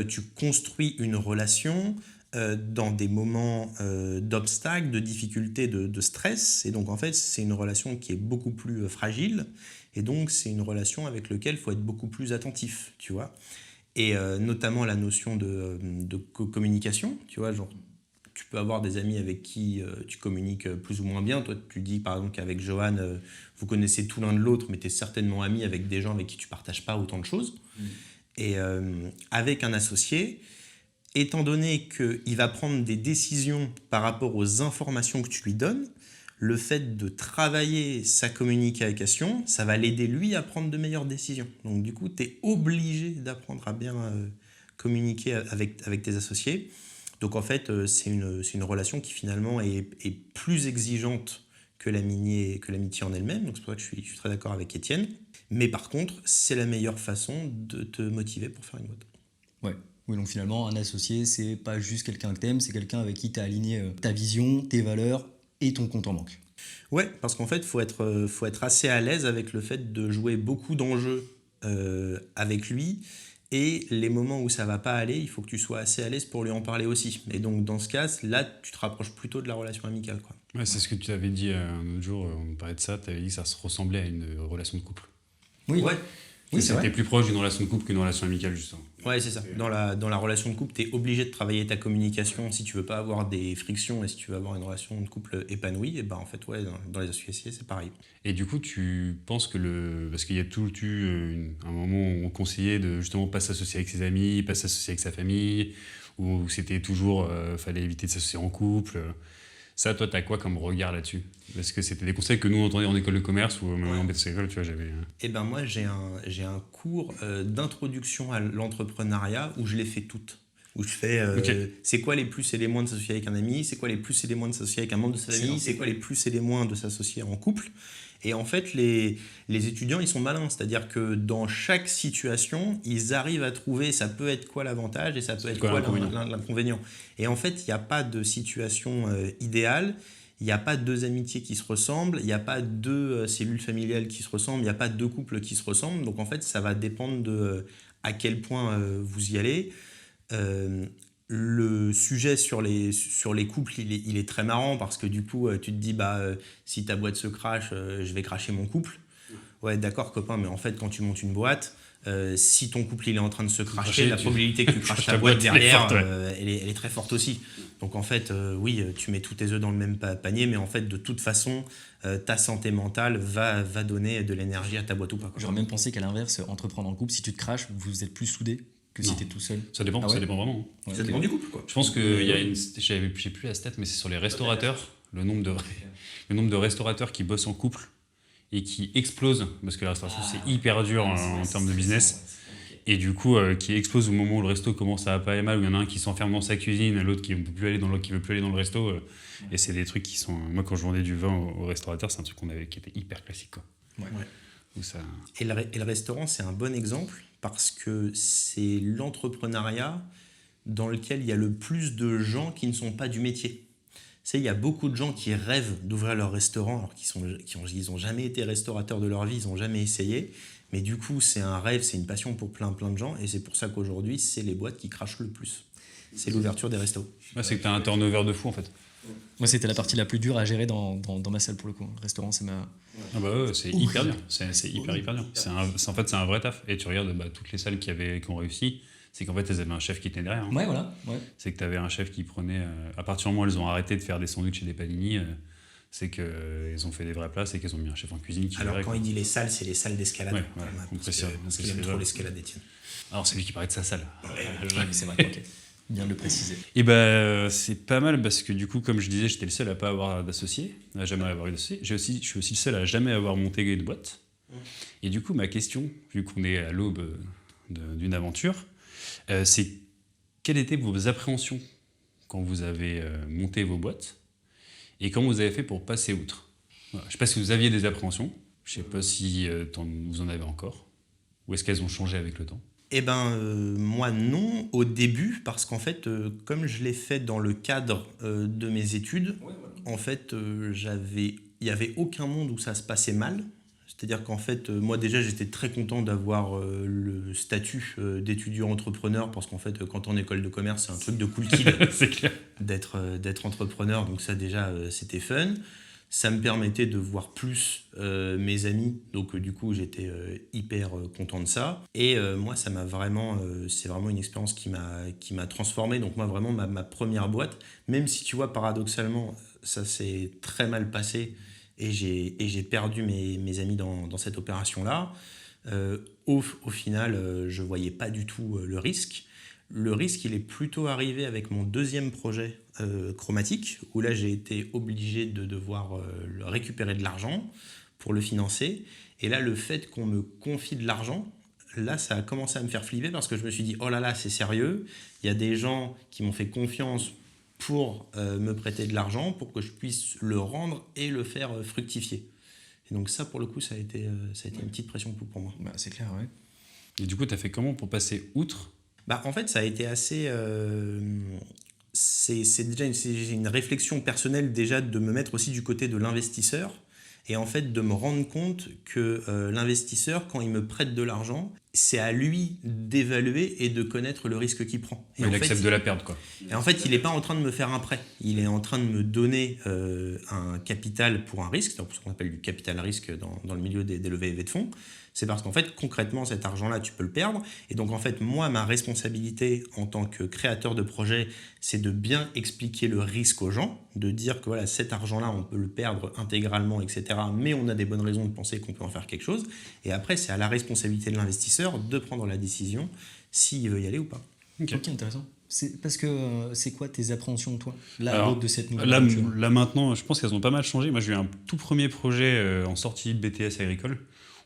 tu construis une relation dans des moments d'obstacles, de difficultés, de stress. Et donc, en fait, c'est une relation qui est beaucoup plus fragile. Et donc, c'est une relation avec laquelle il faut être beaucoup plus attentif, tu vois. Et notamment la notion de communication, tu vois, genre, tu peux avoir des amis avec qui tu communiques plus ou moins bien. Toi, tu dis par exemple qu'avec Johan, vous connaissez tout l'un de l'autre, mais tu es certainement ami avec des gens avec qui tu ne partages pas autant de choses. Et avec un associé, étant donné qu'il va prendre des décisions par rapport aux informations que tu lui donnes, le fait de travailler sa communication, ça va l'aider lui à prendre de meilleures décisions. Donc du coup, tu es obligé d'apprendre à bien communiquer avec tes associés. Donc en fait, c'est une relation qui finalement est plus exigeante que l'amitié en elle-même. Donc c'est pour ça que je suis très d'accord avec Étienne. Mais par contre, c'est la meilleure façon de te motiver pour faire une boîte. Ouais. Oui, donc finalement, un associé, c'est pas juste quelqu'un que t'aimes, c'est quelqu'un avec qui t'as aligné ta vision, tes valeurs et ton compte en banque. Ouais, parce qu'en fait, faut être assez à l'aise avec le fait de jouer beaucoup d'enjeux avec lui. Et les moments où ça va pas aller, il faut que tu sois assez à l'aise pour lui en parler aussi. Et donc, dans ce cas, là, tu te rapproches plutôt de la relation amicale, quoi. Ouais, c'est ce que tu avais dit un autre jour, on parlait de ça, tu avais dit que ça se ressemblait à une relation de couple. Oui, Ouais. Oui, c'est C'était vrai. plus proche d'une relation de couple qu'une relation amicale, justement. Ouais, c'est ça. Dans la relation de couple, tu es obligé de travailler ta communication si tu veux pas avoir des frictions et si tu veux avoir une relation de couple épanouie. Et ben en fait, ouais, dans les associés, c'est pareil. Et du coup, tu penses que parce qu'il y a tout eu un moment où on conseillait de justement pas s'associer avec ses amis, pas s'associer avec sa famille, où c'était toujours, fallait éviter de s'associer en couple. Ça, toi, t'as quoi comme regard là-dessus? Parce que c'était des conseils que nous on entendait en école de commerce ou même en BTS, tu vois, j'avais. Et ben moi, j'ai un cours d'introduction à l'entrepreneuriat où je les fais toutes. Où je fais c'est quoi les plus et les moins de s'associer avec un ami, c'est quoi les plus et les moins de s'associer avec un membre de sa famille, c'est quoi les plus et les moins de s'associer en couple. Et en fait, les étudiants, ils sont malins. C'est-à-dire que dans chaque situation, ils arrivent à trouver ça peut être quoi l'avantage et ça peut être quoi l'inconvénient. Et en fait, il n'y a pas de situation idéale. Il n'y a pas deux amitiés qui se ressemblent, il n'y a pas deux cellules familiales qui se ressemblent, il n'y a pas deux couples qui se ressemblent. Donc en fait, ça va dépendre de à quel point vous y allez. Le sujet sur les couples, il est très marrant parce que du coup, tu te dis, si ta boîte se crache, je vais cracher mon couple. Ouais, d'accord, copain, mais en fait, quand tu montes une boîte, si ton couple il est en train de se cracher, la probabilité que tu craches ta boîte derrière, elle est très forte aussi. Donc en fait, oui, tu mets tous tes œufs dans le même panier, mais en fait, de toute façon, ta santé mentale va donner de l'énergie à ta boîte ou pas, quoi. J'aurais même pensé qu'à l'inverse, entreprendre en couple, si tu te craches, vous êtes plus soudés que si tu es tout seul. Ça dépend, ça dépend vraiment. Ouais, Ça dépend du couple, quoi. Je pense qu'il y a j'ai plus la stat, mais c'est sur les restaurateurs, le nombre de restaurateurs qui bossent en couple et qui explosent, parce que la restauration c'est hyper dur en termes de business, et du coup qui explosent au moment où le resto commence à pas aller mal, où il y en a un qui s'enferme dans sa cuisine, l'autre qui ne veut plus aller dans le resto, et c'est des trucs qui sont... Moi quand je vendais du vin aux restaurateurs, c'est un truc qui était hyper classique, quoi. Ouais. Où ça... Et le restaurant, c'est un bon exemple parce que c'est l'entrepreneuriat dans lequel il y a le plus de gens qui ne sont pas du métier. Il y a beaucoup de gens qui rêvent d'ouvrir leur restaurant alors qu'ils n'ont jamais été restaurateurs de leur vie, ils n'ont jamais essayé. Mais du coup, c'est un rêve, c'est une passion pour plein de gens. Et c'est pour ça qu'aujourd'hui, c'est les boîtes qui crachent le plus. C'est l'ouverture des restos. c'est que tu as un turnover de fou, en fait. Moi, c'était la partie la plus dure à gérer dans ma salle, pour le coup. Le restaurant, c'est ma... c'est hyper dur. C'est hyper dur. En fait, c'est un vrai taf. Et tu regardes toutes les salles qui ont réussi, c'est qu'en fait, elles avaient un chef qui était derrière. Ouais, voilà. Ouais. C'est que tu avais un chef qui prenait... à partir du moment où elles ont arrêté de faire des sandwichs et des panini, C'est qu'ils ont fait des vraies places et qu'ils ont mis un chef en cuisine qui Alors gérait, quand quoi. il dit les salles, c'est les salles d'escalade. Ouais, voilà, Parce on précise, qu'il aime trop l'escalade, Étienne. Alors, c'est lui qui parlait de sa salle. Ouais, c'est vrai, ok. Bien de le préciser. Et ben c'est pas mal parce que du coup, comme je disais, j'étais le seul à pas avoir d'associé, à jamais avoir eu d'associé. Je suis aussi le seul à jamais avoir monté une boîte. Et du coup, ma question, vu qu'on est à l'aube d'une aventure, c'est quelles étaient vos appréhensions quand vous avez monté vos boîtes et comment vous avez fait pour passer outre? Voilà. Je ne sais pas si vous aviez des appréhensions, je ne sais pas si vous en avez encore, ou est-ce qu'elles ont changé avec le temps? Eh ben, moi non, au début, parce qu'en fait, comme je l'ai fait dans le cadre de mes études, en fait, il n'y avait aucun monde où ça se passait mal. C'est-à-dire qu'en fait, moi déjà, j'étais très content d'avoir le statut d'étudiant entrepreneur, parce qu'en fait, quand on est en école de commerce, c'est un truc de cool kid C'est clair. d'être entrepreneur, donc ça déjà, c'était fun. Ça me permettait de voir plus mes amis, donc du coup j'étais hyper content de ça. Et moi ça m'a vraiment, c'est vraiment une expérience qui m'a transformé. Donc moi vraiment ma première boîte, même si tu vois paradoxalement ça s'est très mal passé et j'ai perdu mes amis dans cette opération-là, au final je voyais pas du tout le risque. Le risque, il est plutôt arrivé avec mon deuxième projet chromatique, où là, j'ai été obligé de devoir récupérer de l'argent pour le financer. Et là, le fait qu'on me confie de l'argent, là, ça a commencé à me faire flipper parce que je me suis dit, oh là là, c'est sérieux. Il y a des gens qui m'ont fait confiance pour me prêter de l'argent, pour que je puisse le rendre et le faire fructifier. Et donc ça, pour le coup, ça a été une petite pression pour moi. Bah, c'est clair, ouais. Et du coup, tu as fait comment pour passer outre? Bah, en fait, ça a été assez... c'est déjà une réflexion personnelle déjà de me mettre aussi du côté de l'investisseur et en fait de me rendre compte que l'investisseur, quand il me prête de l'argent, c'est à lui d'évaluer et de connaître le risque qu'il prend. Et Il accepte de la perdre, quoi. Et en fait, il n'est pas en train de me faire un prêt. Il est en train de me donner un capital pour un risque, c'est ce qu'on appelle du capital risque dans le milieu des levées et levées de fonds. C'est parce qu'en fait, concrètement, cet argent-là, tu peux le perdre. Et donc, en fait, moi, ma responsabilité en tant que créateur de projet, c'est de bien expliquer le risque aux gens, de dire que voilà, cet argent-là, on peut le perdre intégralement, etc. Mais on a des bonnes raisons de penser qu'on peut en faire quelque chose. Et après, c'est à la responsabilité de l'investisseur de prendre la décision s'il veut y aller ou pas. Ok, intéressant. Parce que c'est quoi tes appréhensions, toi, là, Alors, de cette nouvelle là aventure? là maintenant, je pense qu'elles ont pas mal changé. Moi, j'ai eu un tout premier projet en sortie de BTS agricole.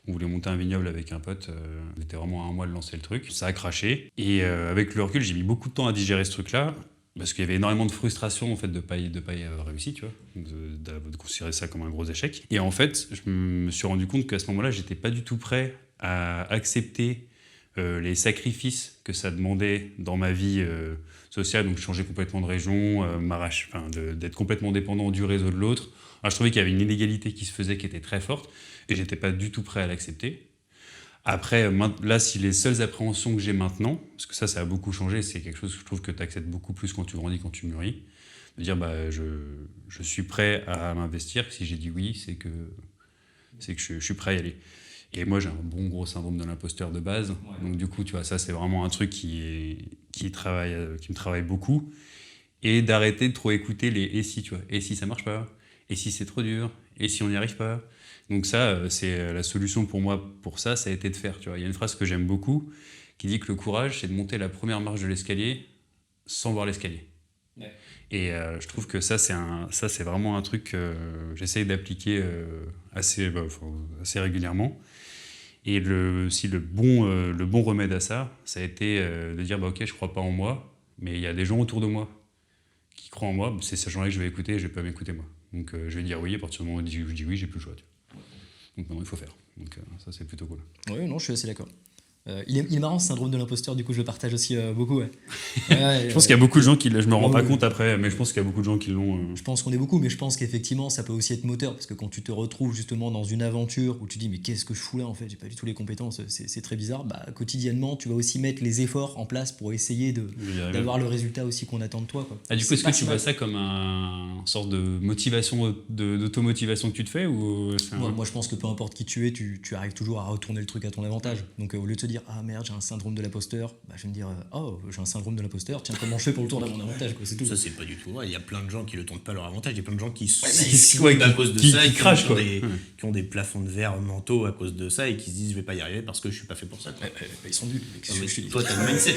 On voulait monter un vignoble avec un pote. On était vraiment à un mois de lancer le truc. Ça a craché. Et avec le recul, j'ai mis beaucoup de temps à digérer ce truc-là. Parce qu'il y avait énormément de frustration en fait, de ne pas y avoir réussi, tu vois, de considérer ça comme un gros échec. Et en fait, je me suis rendu compte qu'à ce moment-là, j'étais pas du tout prêt à accepter les sacrifices que ça demandait dans ma vie sociale. Donc, changer complètement de région, d'être complètement dépendant du réseau de l'autre. Alors, je trouvais qu'il y avait une inégalité qui se faisait qui était très forte et j'étais pas du tout prêt à l'accepter. Après, là, si les seules appréhensions que j'ai maintenant, parce que ça a beaucoup changé, c'est quelque chose que je trouve que tu acceptes beaucoup plus quand tu grandis, quand tu mûris, de dire je suis prêt à m'investir. Si j'ai dit oui, c'est que je suis prêt à y aller. Et moi, j'ai un bon gros syndrome de l'imposteur de base. Ouais. Donc du coup, tu vois, ça, c'est vraiment un truc qui me travaille beaucoup. Et d'arrêter de trop écouter les « et si », tu vois. « Et si ça marche pas ? Et si c'est trop dur ? Et si on n'y arrive pas ?» Donc ça, c'est la solution pour moi pour ça a été de faire. Tu vois. Il y a une phrase que j'aime beaucoup qui dit que le courage, c'est de monter la première marche de l'escalier sans voir l'escalier. Ouais. Et je trouve que ça, c'est vraiment un truc que j'essaye d'appliquer assez régulièrement. Et le bon remède à ça a été de dire ok, je crois pas en moi, mais il y a des gens autour de moi qui croient en moi. C'est ces gens-là que je vais écouter et je vais pas m'écouter moi. Donc je vais dire oui, à partir du moment où je dis oui, j'ai plus le choix. Tu vois. Donc maintenant il faut faire. Donc ça c'est plutôt cool. Oui, non, je suis assez d'accord. Il est marrant ce syndrome de l'imposteur, du coup je le partage aussi beaucoup. Ouais. Je pense qu'il y a beaucoup de gens qui je me rends pas compte après, mais je pense qu'il y a beaucoup de gens qui l'ont. Je pense qu'on est beaucoup, mais je pense qu'effectivement ça peut aussi être moteur, parce que quand tu te retrouves justement dans une aventure où tu dis mais qu'est-ce que je fous là en fait, j'ai pas du tout les compétences, c'est très bizarre, bah, quotidiennement tu vas aussi mettre les efforts en place pour essayer d'avoir le résultat aussi qu'on attend de toi, quoi. Ah, du coup, est-ce que tu vois ça comme un sorte de motivation, d'automotivation que tu te fais ou moi je pense que peu importe qui tu es, tu arrives toujours à retourner le truc à ton avantage. Donc au lieu de se dire dire ah merde j'ai un syndrome de l'imposteur, je vais me dire oh j'ai un syndrome de l'imposteur, tiens comment je fais pour le tourner à mon avantage quoi, c'est tout. Ça, c'est pas du tout vrai. Il y a plein de gens qui le tournent pas à leur avantage. Il y a plein de gens qui ouais, à cause de qui ça et crachent, quoi. qui ont des plafonds de verre mentaux à cause de ça et qui se disent je vais pas y arriver parce que je suis pas fait pour ça. Ils sont nuls. Non, mais toi, t'as le mindset.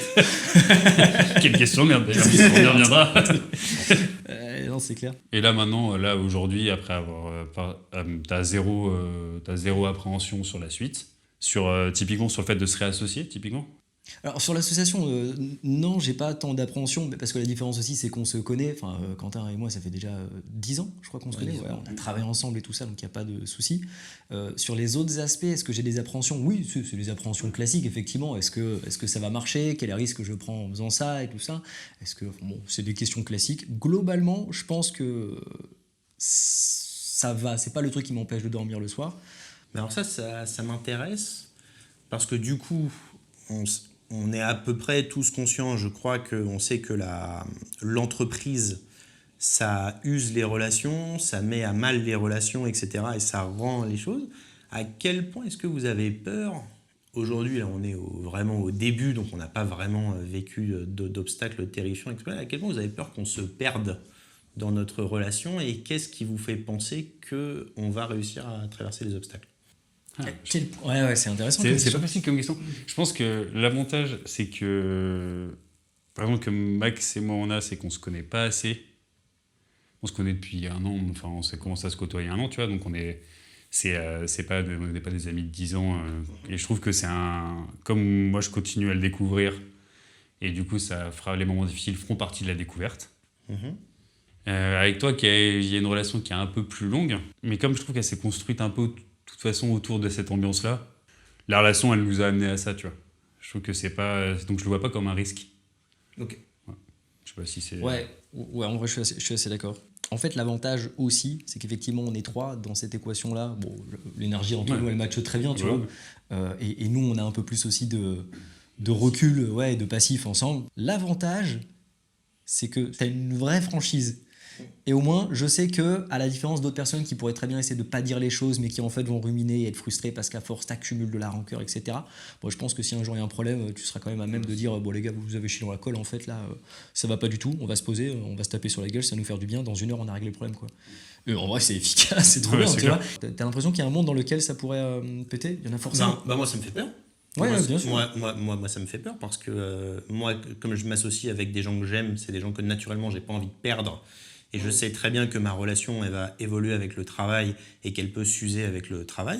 Quelle question, merde, on y reviendra. Non, c'est clair. Et là, maintenant, là, aujourd'hui, après avoir. T'as zéro appréhension sur la suite. Typiquement, sur le fait de se réassocier, typiquement. Alors sur l'association, non, j'ai pas tant d'appréhension, parce que la différence aussi c'est qu'on se connaît, Quentin et moi ça fait déjà 10 ans je crois qu'on se connaît, on a travaillé ensemble et tout ça, donc il n'y a pas de souci. Sur les autres aspects, est-ce que j'ai des appréhensions ? Oui, c'est des appréhensions classiques effectivement, est-ce que ça va marcher ? Quel est le risque que je prends en faisant ça et tout ça ? C'est des questions classiques. Globalement, je pense que ça va, c'est pas le truc qui m'empêche de dormir le soir. Mais alors ça m'intéresse, parce que du coup, on est à peu près tous conscients, je crois qu'on sait que l'entreprise, ça use les relations, ça met à mal les relations, etc. et ça rend les choses. À quel point est-ce que vous avez peur ? Aujourd'hui, là, on est vraiment au début, donc on n'a pas vraiment vécu d'obstacles terrifiants, etc. À quel point vous avez peur qu'on se perde dans notre relation et qu'est-ce qui vous fait penser qu'on va réussir à traverser les obstacles ? Ouais, c'est intéressant. C'est pas facile comme question. Je pense que l'avantage, c'est que, par exemple, que Max et moi on a, c'est qu'on se connaît pas assez. On se connaît depuis un an, enfin, on s'est commencé à se côtoyer un an, tu vois, donc on n'est pas des amis de 10 ans. Et je trouve que comme moi je continue à le découvrir, et du coup, les moments difficiles feront partie de la découverte. Avec toi, il y a une relation qui est un peu plus longue, mais comme je trouve qu'elle s'est construite un peu de toute façon autour de cette ambiance-là, la relation, elle nous a amené à ça, tu vois. Je trouve que c'est pas... Donc je le vois pas comme un risque. Ok. Ouais. Je sais pas si c'est... Ouais, en vrai, je suis assez d'accord. En fait, l'avantage aussi, c'est qu'effectivement, on est trois dans cette équation-là. Bon, l'énergie entre nous, elle matche très bien, tu vois. Et nous, on a un peu plus aussi de recul, de passif ensemble. L'avantage, c'est que tu as une vraie franchise. Et au moins, je sais que, à la différence d'autres personnes qui pourraient très bien essayer de pas dire les choses, mais qui en fait vont ruminer et être frustrées parce qu'à force t'accumules de la rancœur, etc. Bon, je pense que si un jour il y a un problème, tu seras quand même à même de dire bon les gars, vous avez chié dans la colle, en fait là, ça va pas du tout. On va se poser, on va se taper sur la gueule, ça va nous faire du bien. Dans 1 heure, on a réglé le problème quoi. En vrai, c'est efficace, c'est trop bien. Tu vois. T'as l'impression qu'il y a un monde dans lequel ça pourrait péter. Il y en a forcément. Moi, ça me fait peur. Bien sûr. Moi, ça me fait peur parce que moi, comme je m'associe avec des gens que j'aime, c'est des gens que naturellement j'ai pas envie de perdre. Et je sais très bien que ma relation, elle va évoluer avec le travail et qu'elle peut s'user avec le travail.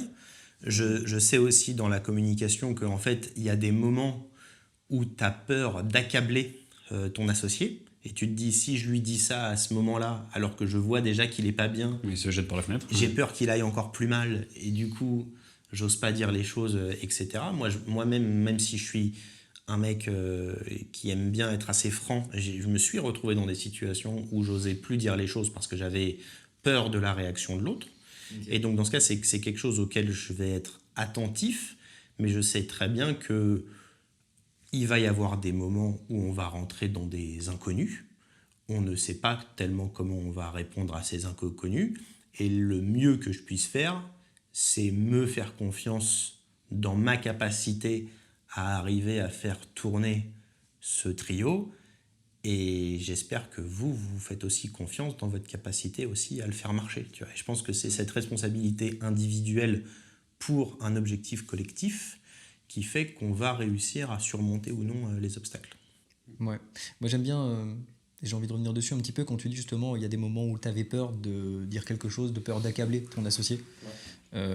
Je sais aussi dans la communication qu'en fait, il y a des moments où tu as peur d'accabler ton associé. Et tu te dis, si je lui dis ça à ce moment-là, alors que je vois déjà qu'il n'est pas bien, il se jette par la fenêtre. J'ai peur qu'il aille encore plus mal. Et du coup, j'ose pas dire les choses, etc. Moi-même, même si je suis un mec qui aime bien être assez franc, je me suis retrouvé dans des situations où j'osais plus dire les choses parce que j'avais peur de la réaction de l'autre. Okay. Et donc dans ce cas, c'est quelque chose auquel je vais être attentif, mais je sais très bien que il va y avoir des moments où on va rentrer dans des inconnus. On ne sait pas tellement comment on va répondre à ces inconnus. Et le mieux que je puisse faire, c'est me faire confiance dans ma capacité à arriver à faire tourner ce trio, et j'espère que vous faites aussi confiance dans votre capacité aussi à le faire marcher. Tu vois. Et je pense que c'est cette responsabilité individuelle pour un objectif collectif qui fait qu'on va réussir à surmonter ou non les obstacles. Ouais. Moi j'aime bien, et j'ai envie de revenir dessus un petit peu, quand tu dis justement il y a des moments où tu avais peur de dire quelque chose, de peur d'accabler ton associé.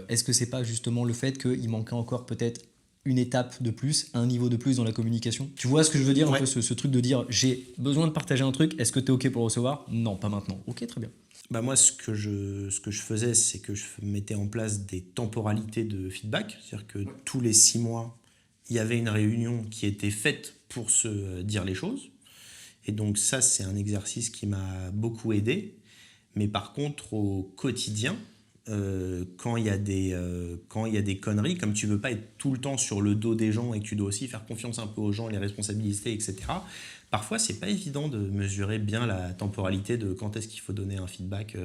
Est-ce que c'est pas justement le fait qu'il manquait encore peut-être une étape de plus, un niveau de plus dans la communication ? Tu vois ce que je veux dire, un peu ce truc de dire j'ai besoin de partager un truc, est-ce que tu es OK pour le recevoir ? Non, pas maintenant. OK, très bien. Moi, ce que je faisais, c'est que je mettais en place des temporalités de feedback. C'est-à-dire que tous les 6 mois, il y avait une réunion qui était faite pour se dire les choses. Et donc ça, c'est un exercice qui m'a beaucoup aidé. Mais par contre, au quotidien, quand il y a des conneries, comme tu veux pas être tout le temps sur le dos des gens et que tu dois aussi faire confiance un peu aux gens, les responsabilités, etc. Parfois, c'est pas évident de mesurer bien la temporalité de quand est-ce qu'il faut donner un feedback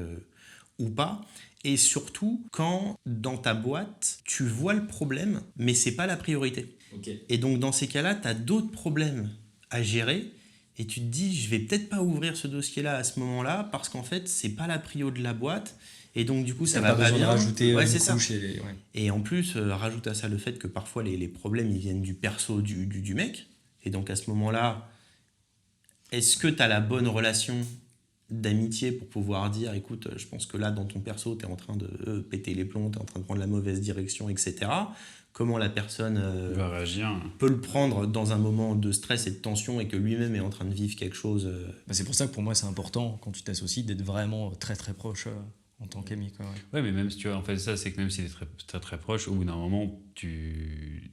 ou pas. Et surtout, quand dans ta boîte, tu vois le problème, mais c'est pas la priorité. Et donc, dans ces cas-là, tu as d'autres problèmes à gérer. Et tu te dis, je vais peut-être pas ouvrir ce dossier-là à ce moment-là, parce qu'en fait, c'est pas la prio de la boîte. Et donc, du coup, ça va pas besoin bien. de rajouter Ouais, une c'est ça. couche. Et en plus, rajoute à ça le fait que parfois, les problèmes, ils viennent du perso du mec. Et donc, à ce moment-là, est-ce que tu as la bonne relation d'amitié pour pouvoir dire, écoute, je pense que là, dans ton perso, tu es en train de péter les plombs, tu es en train de prendre la mauvaise direction, etc. Comment la personne va réagir. peut le prendre dans un moment de stress et de tension et que lui-même est en train de vivre quelque chose. C'est pour ça que pour moi, c'est important, quand tu t'associes, d'être vraiment très très proche en tant qu'ami. Ouais, mais même si tu vois, en fait, ça, c'est que même si tu es très, très, très proche, au bout d'un moment, tu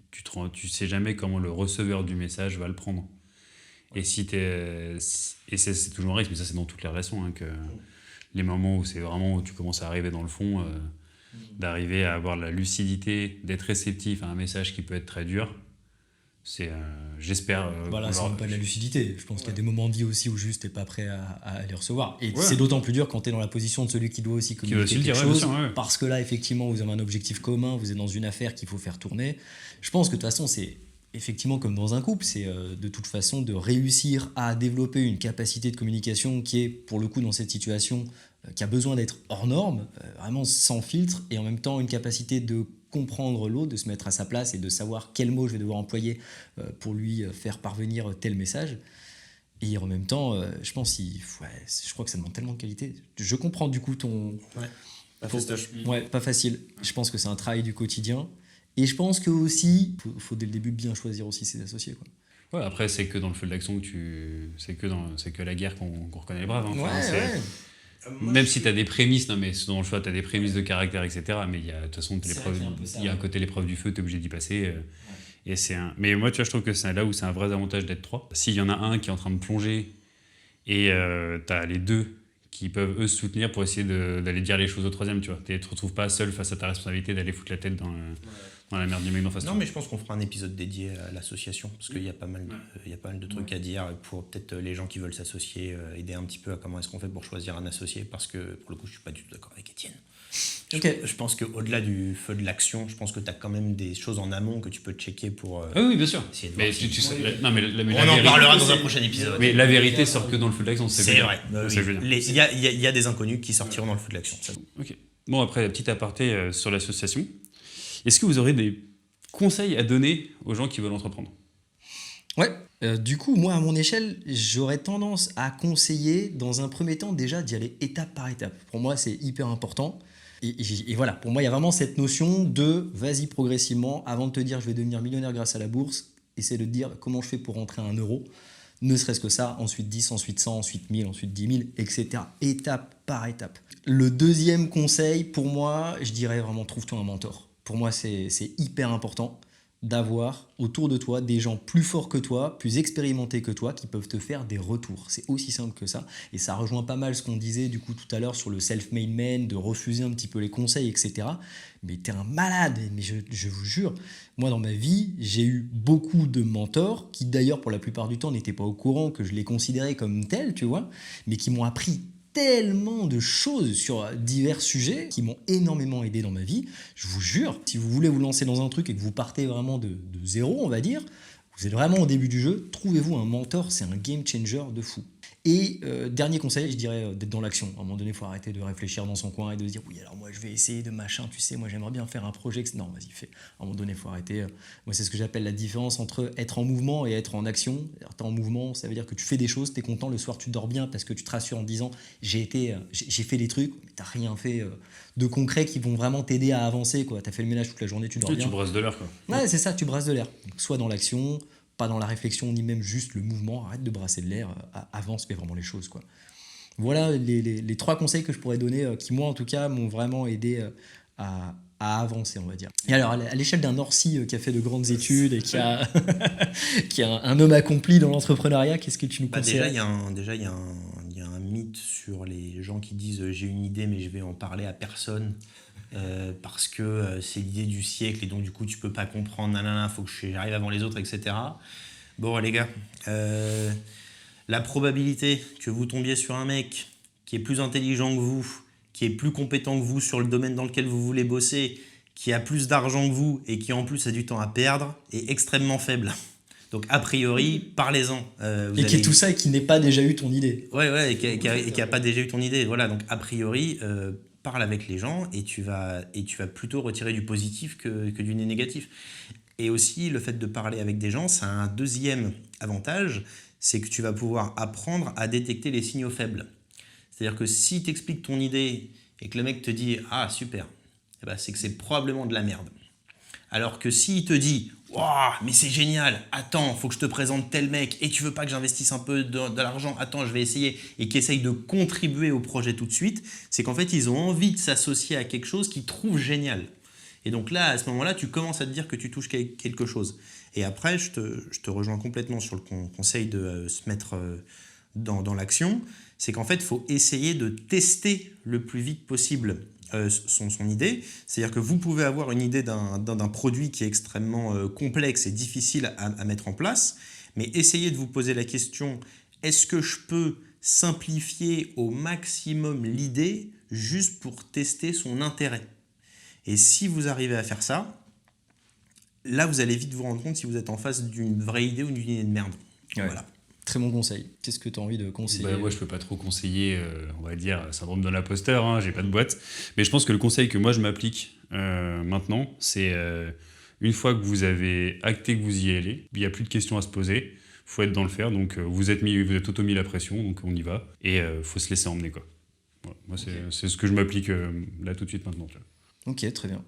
sais jamais comment le receveur du message va le prendre. Et c'est toujours un risque, mais ça, c'est dans toutes les relations, hein, que les moments où c'est vraiment où tu commences à arriver dans le fond, d'arriver à avoir la lucidité, d'être réceptif à un message qui peut être très dur. C'est, j'espère. Voilà, c'est même pas de la lucidité. Je pense qu'il y a des moments de vie aussi où juste t'es pas prêt à les recevoir. Et Ouais. c'est d'autant plus dur quand t'es dans la position de celui qui doit aussi communiquer quelque chose. Bien sûr, ouais. Parce que là, effectivement, vous avez un objectif commun, vous êtes dans une affaire qu'il faut faire tourner. Je pense que de toute façon, c'est effectivement comme dans un couple, c'est de toute façon de réussir à développer une capacité de communication qui est, pour le coup, dans cette situation, qui a besoin d'être hors norme, vraiment sans filtre, et en même temps une capacité de comprendre l'autre, de se mettre à sa place et de savoir quel mot je vais devoir employer pour lui faire parvenir tel message. Et en même temps, je pense, je crois que ça demande tellement de qualité. Je comprends du coup ton... Ouais, pas facile. Je pense que c'est un travail du quotidien. Et je pense que aussi, faut dès le début bien choisir aussi ses associés, quoi. Ouais, après, c'est que dans le feu de l'action c'est que la guerre qu'on reconnaît les braves. Hein. Enfin, Ouais. Même si tu as des prémices, non mais dans le choix, tu as des prémices de caractère, etc. Mais de toute façon, il y a un côté l'épreuve du feu, tu es obligé d'y passer. Et mais moi, tu vois, je trouve que c'est là où c'est un vrai avantage d'être trois. S'il y en a un qui est en train de plonger et tu as les deux qui peuvent eux se soutenir pour essayer d'aller dire les choses au troisième, tu vois. Tu te retrouves pas seul face à ta responsabilité d'aller foutre la tête dans la merde du mec d'en face. Non, mais je pense qu'on fera un épisode dédié à l'association, parce qu'il y a pas mal de trucs à dire pour peut-être les gens qui veulent s'associer, aider un petit peu à comment est-ce qu'on fait pour choisir un associé, parce que pour le coup, je suis pas du tout d'accord avec Étienne. Ok. Je pense qu'au-delà du feu de l'action, je pense que tu as quand même des choses en amont que tu peux checker pour oui, bien sûr. essayer de Mais voir tu sais, non, mais on en parlera dans un prochain épisode. Mais la vérité sort que dans le feu de l'action, C'est vrai. C'est vrai. Il y a des inconnus qui sortiront dans le feu de l'action. Ok. Bon, après, la petite aparté sur l'association. Est-ce que vous aurez des conseils à donner aux gens qui veulent entreprendre ? Ouais. Du coup, moi, à mon échelle, j'aurais tendance à conseiller, dans un premier temps, déjà d'y aller étape par étape. Pour moi, c'est hyper important. Et voilà, pour moi, il y a vraiment cette notion de vas-y progressivement, avant de te dire je vais devenir millionnaire grâce à la bourse, essaie de te dire comment je fais pour rentrer à 1 euro, ne serait-ce que ça, ensuite 10, ensuite 100, ensuite 1000, ensuite 10 000, etc. Étape par étape. Le deuxième conseil, pour moi, je dirais vraiment trouve-toi un mentor. Pour moi, c'est hyper important d'avoir autour de toi des gens plus forts que toi, plus expérimentés que toi, qui peuvent te faire des retours. C'est aussi simple que ça. Et ça rejoint pas mal ce qu'on disait du coup tout à l'heure sur le self-made man, de refuser un petit peu les conseils, etc. Mais t'es un malade, mais je vous jure, moi dans ma vie, j'ai eu beaucoup de mentors qui d'ailleurs pour la plupart du temps n'étaient pas au courant que je les considérais comme tels, tu vois, mais qui m'ont appris tellement de choses sur divers sujets qui m'ont énormément aidé dans ma vie. Je vous jure, si vous voulez vous lancer dans un truc et que vous partez vraiment de zéro, on va dire, vous êtes vraiment au début du jeu, trouvez-vous un mentor, c'est un game changer de fou. Et dernier conseil, je dirais d'être dans l'action. À un moment donné, il faut arrêter de réfléchir dans son coin et de se dire oui, alors moi je vais essayer de machin, tu sais, moi j'aimerais bien faire un projet. Non, vas-y, fais. À un moment donné, il faut arrêter. Moi, c'est ce que j'appelle la différence entre être en mouvement et être en action. T'es en mouvement, ça veut dire que tu fais des choses, t'es content, le soir tu dors bien parce que tu te rassures en te disant j'ai fait des trucs, mais t'as rien fait de concret qui vont vraiment t'aider à avancer, quoi. T'as fait le ménage toute la journée, tu dors bien. Tu brasses de l'air, quoi. Ouais, c'est ça, tu brasses de l'air. Donc, soit dans l'action, pas dans la réflexion, ni même juste le mouvement. Arrête de brasser de l'air, avance, fais vraiment les choses, quoi. Voilà les 3 conseils que je pourrais donner, qui moi en tout cas m'ont vraiment aidé à avancer, on va dire. Et alors, à l'échelle d'un Orsi qui a fait de grandes études et qui a un homme accompli dans l'entrepreneuriat, qu'est-ce que tu nous conseilles ? Déjà, il y a un mythe sur les gens qui disent j'ai une idée mais je vais en parler à personne. Parce que c'est l'idée du siècle et donc du coup tu peux pas comprendre, nanana, faut que j'arrive avant les autres, etc. Bon les gars, la probabilité que vous tombiez sur un mec qui est plus intelligent que vous, qui est plus compétent que vous sur le domaine dans lequel vous voulez bosser, qui a plus d'argent que vous et qui en plus a du temps à perdre, est extrêmement faible. Donc a priori, parlez-en. Qui est tout ça et qui n'ait pas déjà eu ton idée. Ouais, et qui a pas déjà eu ton idée. Voilà, donc a priori, parle avec les gens et tu vas plutôt retirer du positif que du négatif. Et aussi, le fait de parler avec des gens, ça a un deuxième avantage, c'est que tu vas pouvoir apprendre à détecter les signaux faibles. C'est-à-dire que si tu expliques ton idée et que le mec te dit « Ah, super », eh ben, c'est que c'est probablement de la merde. Alors que s'il te dit « Waouh, mais c'est génial, attends, faut que je te présente tel mec, et tu veux pas que j'investisse un peu de l'argent, attends, je vais essayer », et qui essaye de contribuer au projet tout de suite, c'est qu'en fait, ils ont envie de s'associer à quelque chose qu'ils trouvent génial. Et donc là, à ce moment-là, tu commences à te dire que tu touches quelque chose. Et après, je te rejoins complètement sur le conseil de se mettre dans l'action. C'est qu'en fait, il faut essayer de tester le plus vite possible son idée. C'est-à-dire que vous pouvez avoir une idée d'un produit qui est extrêmement complexe et difficile à mettre en place, mais essayez de vous poser la question, est-ce que je peux simplifier au maximum l'idée juste pour tester son intérêt ? Et si vous arrivez à faire ça, là, vous allez vite vous rendre compte si vous êtes en face d'une vraie idée ou d'une idée de merde. Ouais. Voilà. Très bon conseil. Qu'est-ce que tu as envie de conseiller ? Moi, je peux pas trop conseiller, on va dire, syndrome de l'imposteur, hein, j'ai pas de boîte. Mais je pense que le conseil que moi, je m'applique maintenant, c'est une fois que vous avez acté que vous y allez, il n'y a plus de questions à se poser, il faut être dans le faire. Donc, vous êtes auto-mis la pression, donc on y va. Et il faut se laisser emmener, quoi. Voilà. Moi, c'est ce que je m'applique là tout de suite maintenant. Tu vois. Ok, très bien.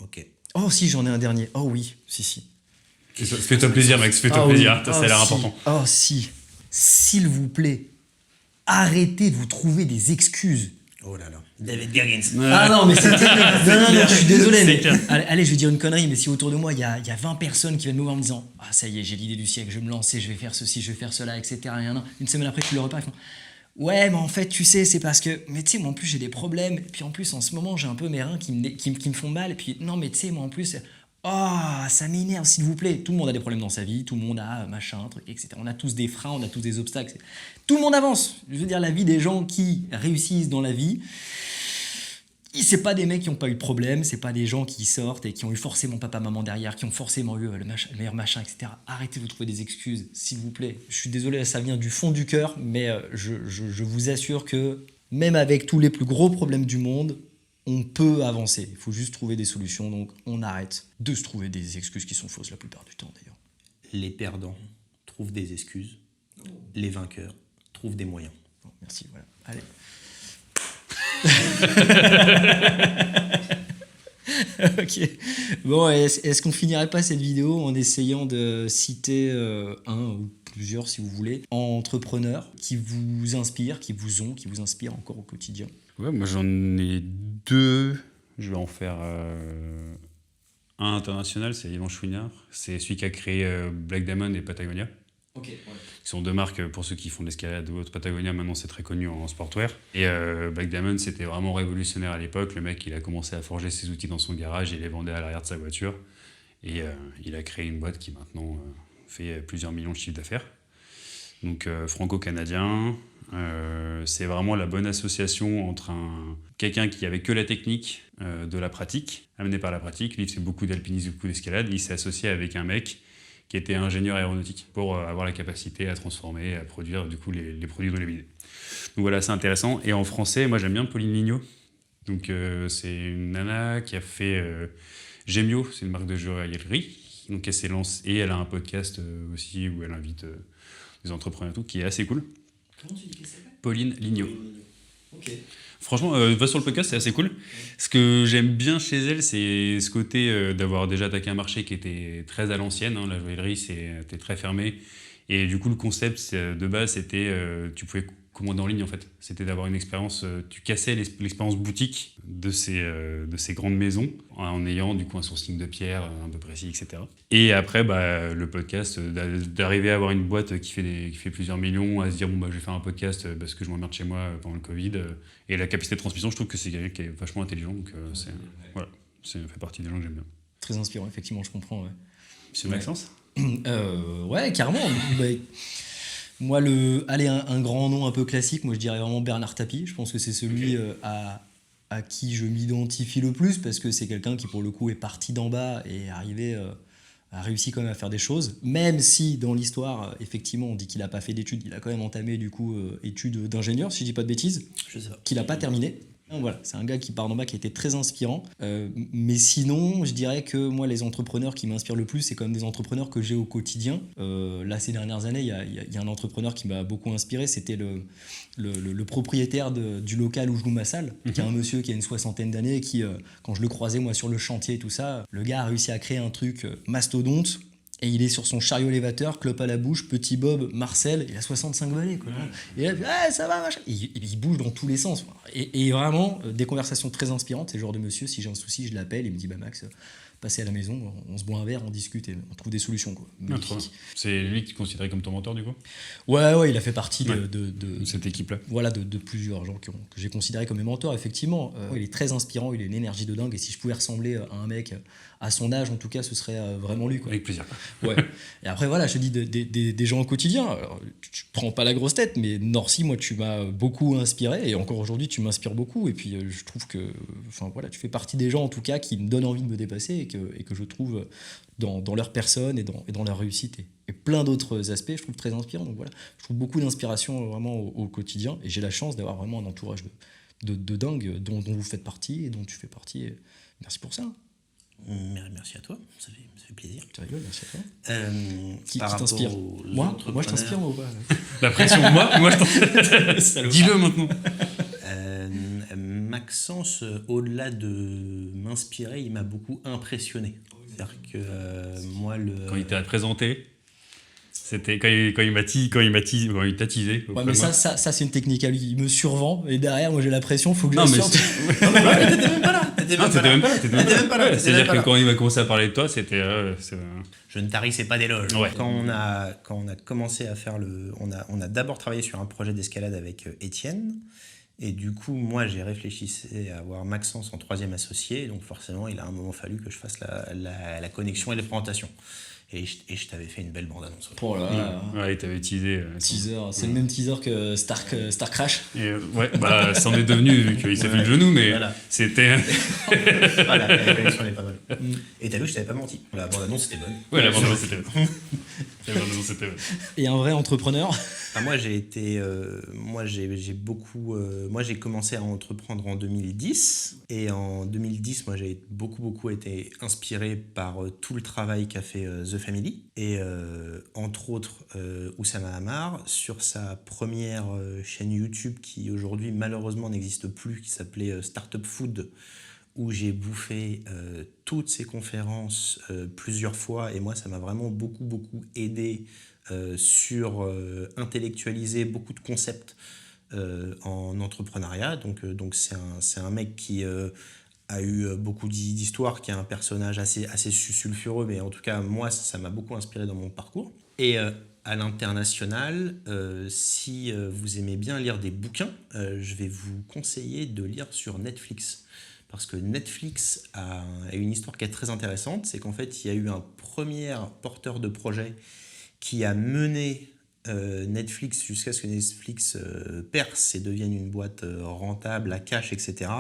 Ok. Oh si, j'en ai un dernier. Oh oui, si. Fais-toi plaisir, Max, fais-toi plaisir. Ça a l'air important. Oh si. S'il vous plaît, arrêtez de vous trouver des excuses. Oh là là. David Goggins. Ah non, mais c'est terrible. Non, je suis désolé. Mais allez, je vais dire une connerie, mais si autour de moi, il y a 20 personnes qui viennent me voir en me disant « Ah, ça y est, j'ai l'idée du siècle, je vais me lancer, je vais faire ceci, je vais faire cela, etc. » Une semaine après, tu le repars, ils font « Ouais, mais en fait, tu sais, c'est parce que... Mais tu sais, moi, en plus, j'ai des problèmes. Et puis en plus, en ce moment, j'ai un peu mes reins qui me font mal. Et puis, non, mais tu sais, moi, en plus... Oh, ça m'énerve, s'il vous plaît. Tout le monde a des problèmes dans sa vie, tout le monde a machin, truc, etc. On a tous des freins, on a tous des obstacles. Tout le monde avance. Je veux dire, la vie des gens qui réussissent dans la vie, c'est pas des mecs qui n'ont pas eu de problème, c'est pas des gens qui sortent et qui ont eu forcément papa, maman derrière, qui ont forcément eu le meilleur machin, etc. Arrêtez de vous trouver des excuses, s'il vous plaît. Je suis désolé, ça vient du fond du cœur, mais je vous assure que même avec tous les plus gros problèmes du monde, on peut avancer. Il faut juste trouver des solutions, donc on arrête de se trouver des excuses qui sont fausses la plupart du temps d'ailleurs. Les perdants trouvent des excuses, les vainqueurs trouvent des moyens. Bon, merci, voilà. Allez. Ok. Bon, est-ce qu'on finirait pas cette vidéo en essayant de citer un ou plusieurs, si vous voulez, entrepreneurs qui vous inspirent, qui vous inspirent encore au quotidien ? Ouais, moi j'en ai deux. Je vais en faire un international, c'est Yvan Chouinard. C'est celui qui a créé Black Diamond et Patagonia. Ok. Ouais. Qui sont deux marques pour ceux qui font de l'escalade ou autre. Patagonia, maintenant, c'est très connu en sportwear. Et Black Diamond, c'était vraiment révolutionnaire à l'époque. Le mec, il a commencé à forger ses outils dans son garage, il les vendait à l'arrière de sa voiture. Et il a créé une boîte qui maintenant fait plusieurs millions de chiffres d'affaires. Donc franco-canadien. C'est vraiment la bonne association entre quelqu'un qui avait que la technique de la pratique, amené par la pratique. Lui, il fait beaucoup d'alpinisme, beaucoup d'escalade. Il s'est associé avec un mec qui était ingénieur aéronautique pour avoir la capacité à transformer, à produire du coup les produits dont il avait l'idée. Donc voilà, c'est intéressant. Et en français, moi j'aime bien Pauline Lignot. Donc c'est une nana qui a fait Gemio, c'est une marque de joaillerie. Donc elle s'est lancée et elle a un podcast aussi où elle invite des entrepreneurs et tout, qui est assez cool. Comment tu dis qu'elle s'appelle ? Pauline Lignot. Ok. Franchement, va sur le podcast, c'est assez cool. Ce que j'aime bien chez elle, c'est ce côté d'avoir déjà attaqué un marché qui était très à l'ancienne. Hein. La joaillerie, c'était très fermé. Et du coup, le concept de base, c'était tu pouvais commander en ligne, en fait. C'était d'avoir une expérience... tu cassais l'expérience boutique de ces grandes maisons en ayant du coup un sourcing de pierre un peu précis, etc. Et après, le podcast, d'arriver à avoir une boîte qui fait plusieurs millions, à se dire, je vais faire un podcast parce que je m'emmerde chez moi pendant le Covid. Et la capacité de transmission, je trouve que c'est quelqu'un qui est vachement intelligent. Donc, voilà, ça fait partie des gens que j'aime bien. Très inspirant, effectivement, je comprends. Ouais. Monsieur Maxence ? Ouais, carrément. Moi, un grand nom un peu classique, moi je dirais vraiment Bernard Tapie. Je pense que c'est celui à à qui je m'identifie le plus, parce que c'est quelqu'un qui, pour le coup, est parti d'en bas et a réussi quand même à faire des choses. Même si, dans l'histoire, effectivement, on dit qu'il n'a pas fait d'études, il a quand même entamé, du coup, études d'ingénieur, si je dis pas de bêtises, Je sais pas. qu'il n'a pas terminé. Donc voilà, c'est un gars qui part d'en bas, qui a été très inspirant. Mais sinon, je dirais que moi, les entrepreneurs qui m'inspirent le plus, c'est quand même des entrepreneurs que j'ai au quotidien. Là, ces dernières années, il y a un entrepreneur qui m'a beaucoup inspiré. C'était le propriétaire du local où je loue ma salle, qui est un monsieur qui a une 60aine d'années, qui, quand je le croisais, moi, sur le chantier et tout ça, le gars a réussi à créer un truc mastodonte. Et il est sur son chariot élévateur, clope à la bouche, petit Bob, Marcel, il a 65 balais, quoi. Et là, ah, ça va, machin. Il bouge dans tous les sens. Et vraiment, des conversations très inspirantes. C'est le genre de monsieur, si j'ai un souci, je l'appelle, il me dit, bah Max, passez à la maison, on se boit un verre, on discute et on trouve des solutions, quoi. Magnifique. C'est lui qui est considéré comme ton mentor, du coup? Ouais, il a fait partie Ouais. de Cette équipe-là. voilà, de plusieurs gens que j'ai considérés comme mes mentors, effectivement. Il est très inspirant, il a une énergie de dingue, et si je pouvais ressembler à un mec à son âge, en tout cas, ce serait vraiment lui, quoi. Avec plaisir. Ouais. Et après, voilà, je te dis des gens au quotidien. Alors, tu prends pas la grosse tête, mais Norcy, moi, tu m'as beaucoup inspiré, et encore aujourd'hui, tu m'inspires beaucoup. Et puis, je trouve que, enfin voilà, tu fais partie des gens, en tout cas, qui me donnent envie de me dépasser, et que je trouve dans leur personne et dans leur réussite et plein d'autres aspects, je trouve très inspirant. Donc voilà, je trouve beaucoup d'inspiration vraiment au quotidien, et j'ai la chance d'avoir vraiment un entourage de dingue dont vous faites partie et dont tu fais partie. Et merci pour ça. Merci à toi, ça fait plaisir. Tu rigoles, merci à toi. Qui Par rapport t'inspire? aux Moi, je entrepreneurs, t'inspire ou pas? La pression, moi je t'en... Dis-le maintenant. Maxence, au-delà de m'inspirer, il m'a beaucoup impressionné. C'est-à-dire que moi, Quand il t'a présenté, c'était quand il t'a teasé. Ouais, mais ça c'est une technique à lui. Il me survend et derrière, moi j'ai la pression, faut que je Non, la mais sorte. Non, mais t'étais même pas là. T'étais Non, t'étais même pas là. T'étais même pas là. Ouais, c'est-à-dire que quand il va commencer à parler de toi, c'était... Je ne tarissais pas d'éloges. Ouais. Quand on a commencé à faire on a d'abord travaillé sur un projet d'escalade avec Étienne. Et du coup, moi, j'ai réfléchi à avoir Maxence en 3e associé. Donc forcément, il a un moment fallu que je fasse la connexion et les présentations. Et je t'avais fait une belle bande-annonce. Oh là là. Ouais, il t'avait teasé. Teaser, c'est le même teaser que Star Crash. Et, ouais, bah, c'en est devenu, vu qu'il s'est fait le genou, mais Voilà. c'était... Voilà, la connexion, elle est pas mal. Et t'as vu, je t'avais pas menti. La bande-annonce, c'était bonne. Ouais, la bande-annonce, c'était... La bande-annonce, c'était... Et un vrai entrepreneur. Enfin, moi, j'ai commencé à entreprendre en 2010. Et en 2010, moi, j'ai beaucoup été inspiré par tout le travail qu'a fait The Family. Et entre autres, Oussama Hamar, sur sa première chaîne YouTube qui aujourd'hui, malheureusement, n'existe plus, qui s'appelait Startup Food, où j'ai bouffé toutes ces conférences plusieurs fois. Et moi, ça m'a vraiment beaucoup aidé sur intellectualiser beaucoup de concepts en entrepreneuriat. Donc c'est un mec qui a eu beaucoup d'histoires, qui est un personnage assez sulfureux, mais en tout cas, moi, ça m'a beaucoup inspiré dans mon parcours. Et à l'international, si vous aimez bien lire des bouquins, je vais vous conseiller de lire sur Netflix. Parce que Netflix a une histoire qui est très intéressante, c'est qu'en fait, il y a eu un premier porteur de projet qui a mené Netflix jusqu'à ce que Netflix perce et devienne une boîte rentable, à cash, etc.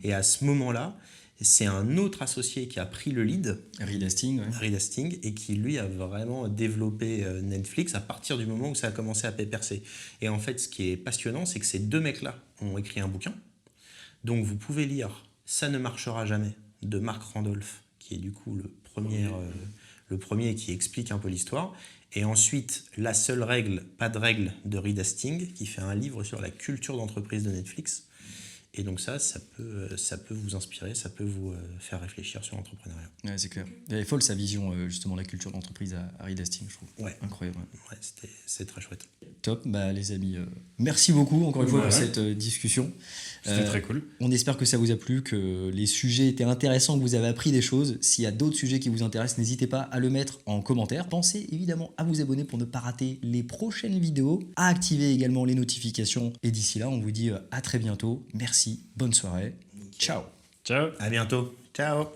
Et à ce moment-là, c'est un autre associé qui a pris le lead, Reed Hastings, ouais. Reed Hastings, et qui lui a vraiment développé Netflix à partir du moment où ça a commencé à percer. Et en fait, ce qui est passionnant, c'est que ces deux mecs-là ont écrit un bouquin. Donc vous pouvez lire Ça ne marchera jamais de Mark Randolph, qui est du coup le premier qui explique un peu l'histoire. Et ensuite, La seule règle, pas de règle de Reed Hastings, qui fait un livre sur la culture d'entreprise de Netflix. Et donc ça peut vous inspirer, ça peut vous faire réfléchir sur l'entrepreneuriat. Ouais, c'est clair. Elle est folle sa vision, justement, de la culture d'entreprise à Reed Hastings, je trouve. Ouais. Incroyable. Ouais, c'est très chouette. Top, bah, les amis, merci beaucoup encore une fois pour cette discussion. C'était très cool. On espère que ça vous a plu, que les sujets étaient intéressants, que vous avez appris des choses. S'il y a d'autres sujets qui vous intéressent, n'hésitez pas à le mettre en commentaire. Pensez évidemment à vous abonner pour ne pas rater les prochaines vidéos, à activer également les notifications. Et d'ici là, on vous dit à très bientôt. Merci, bonne soirée. Ciao. Ciao. À bientôt. Ciao.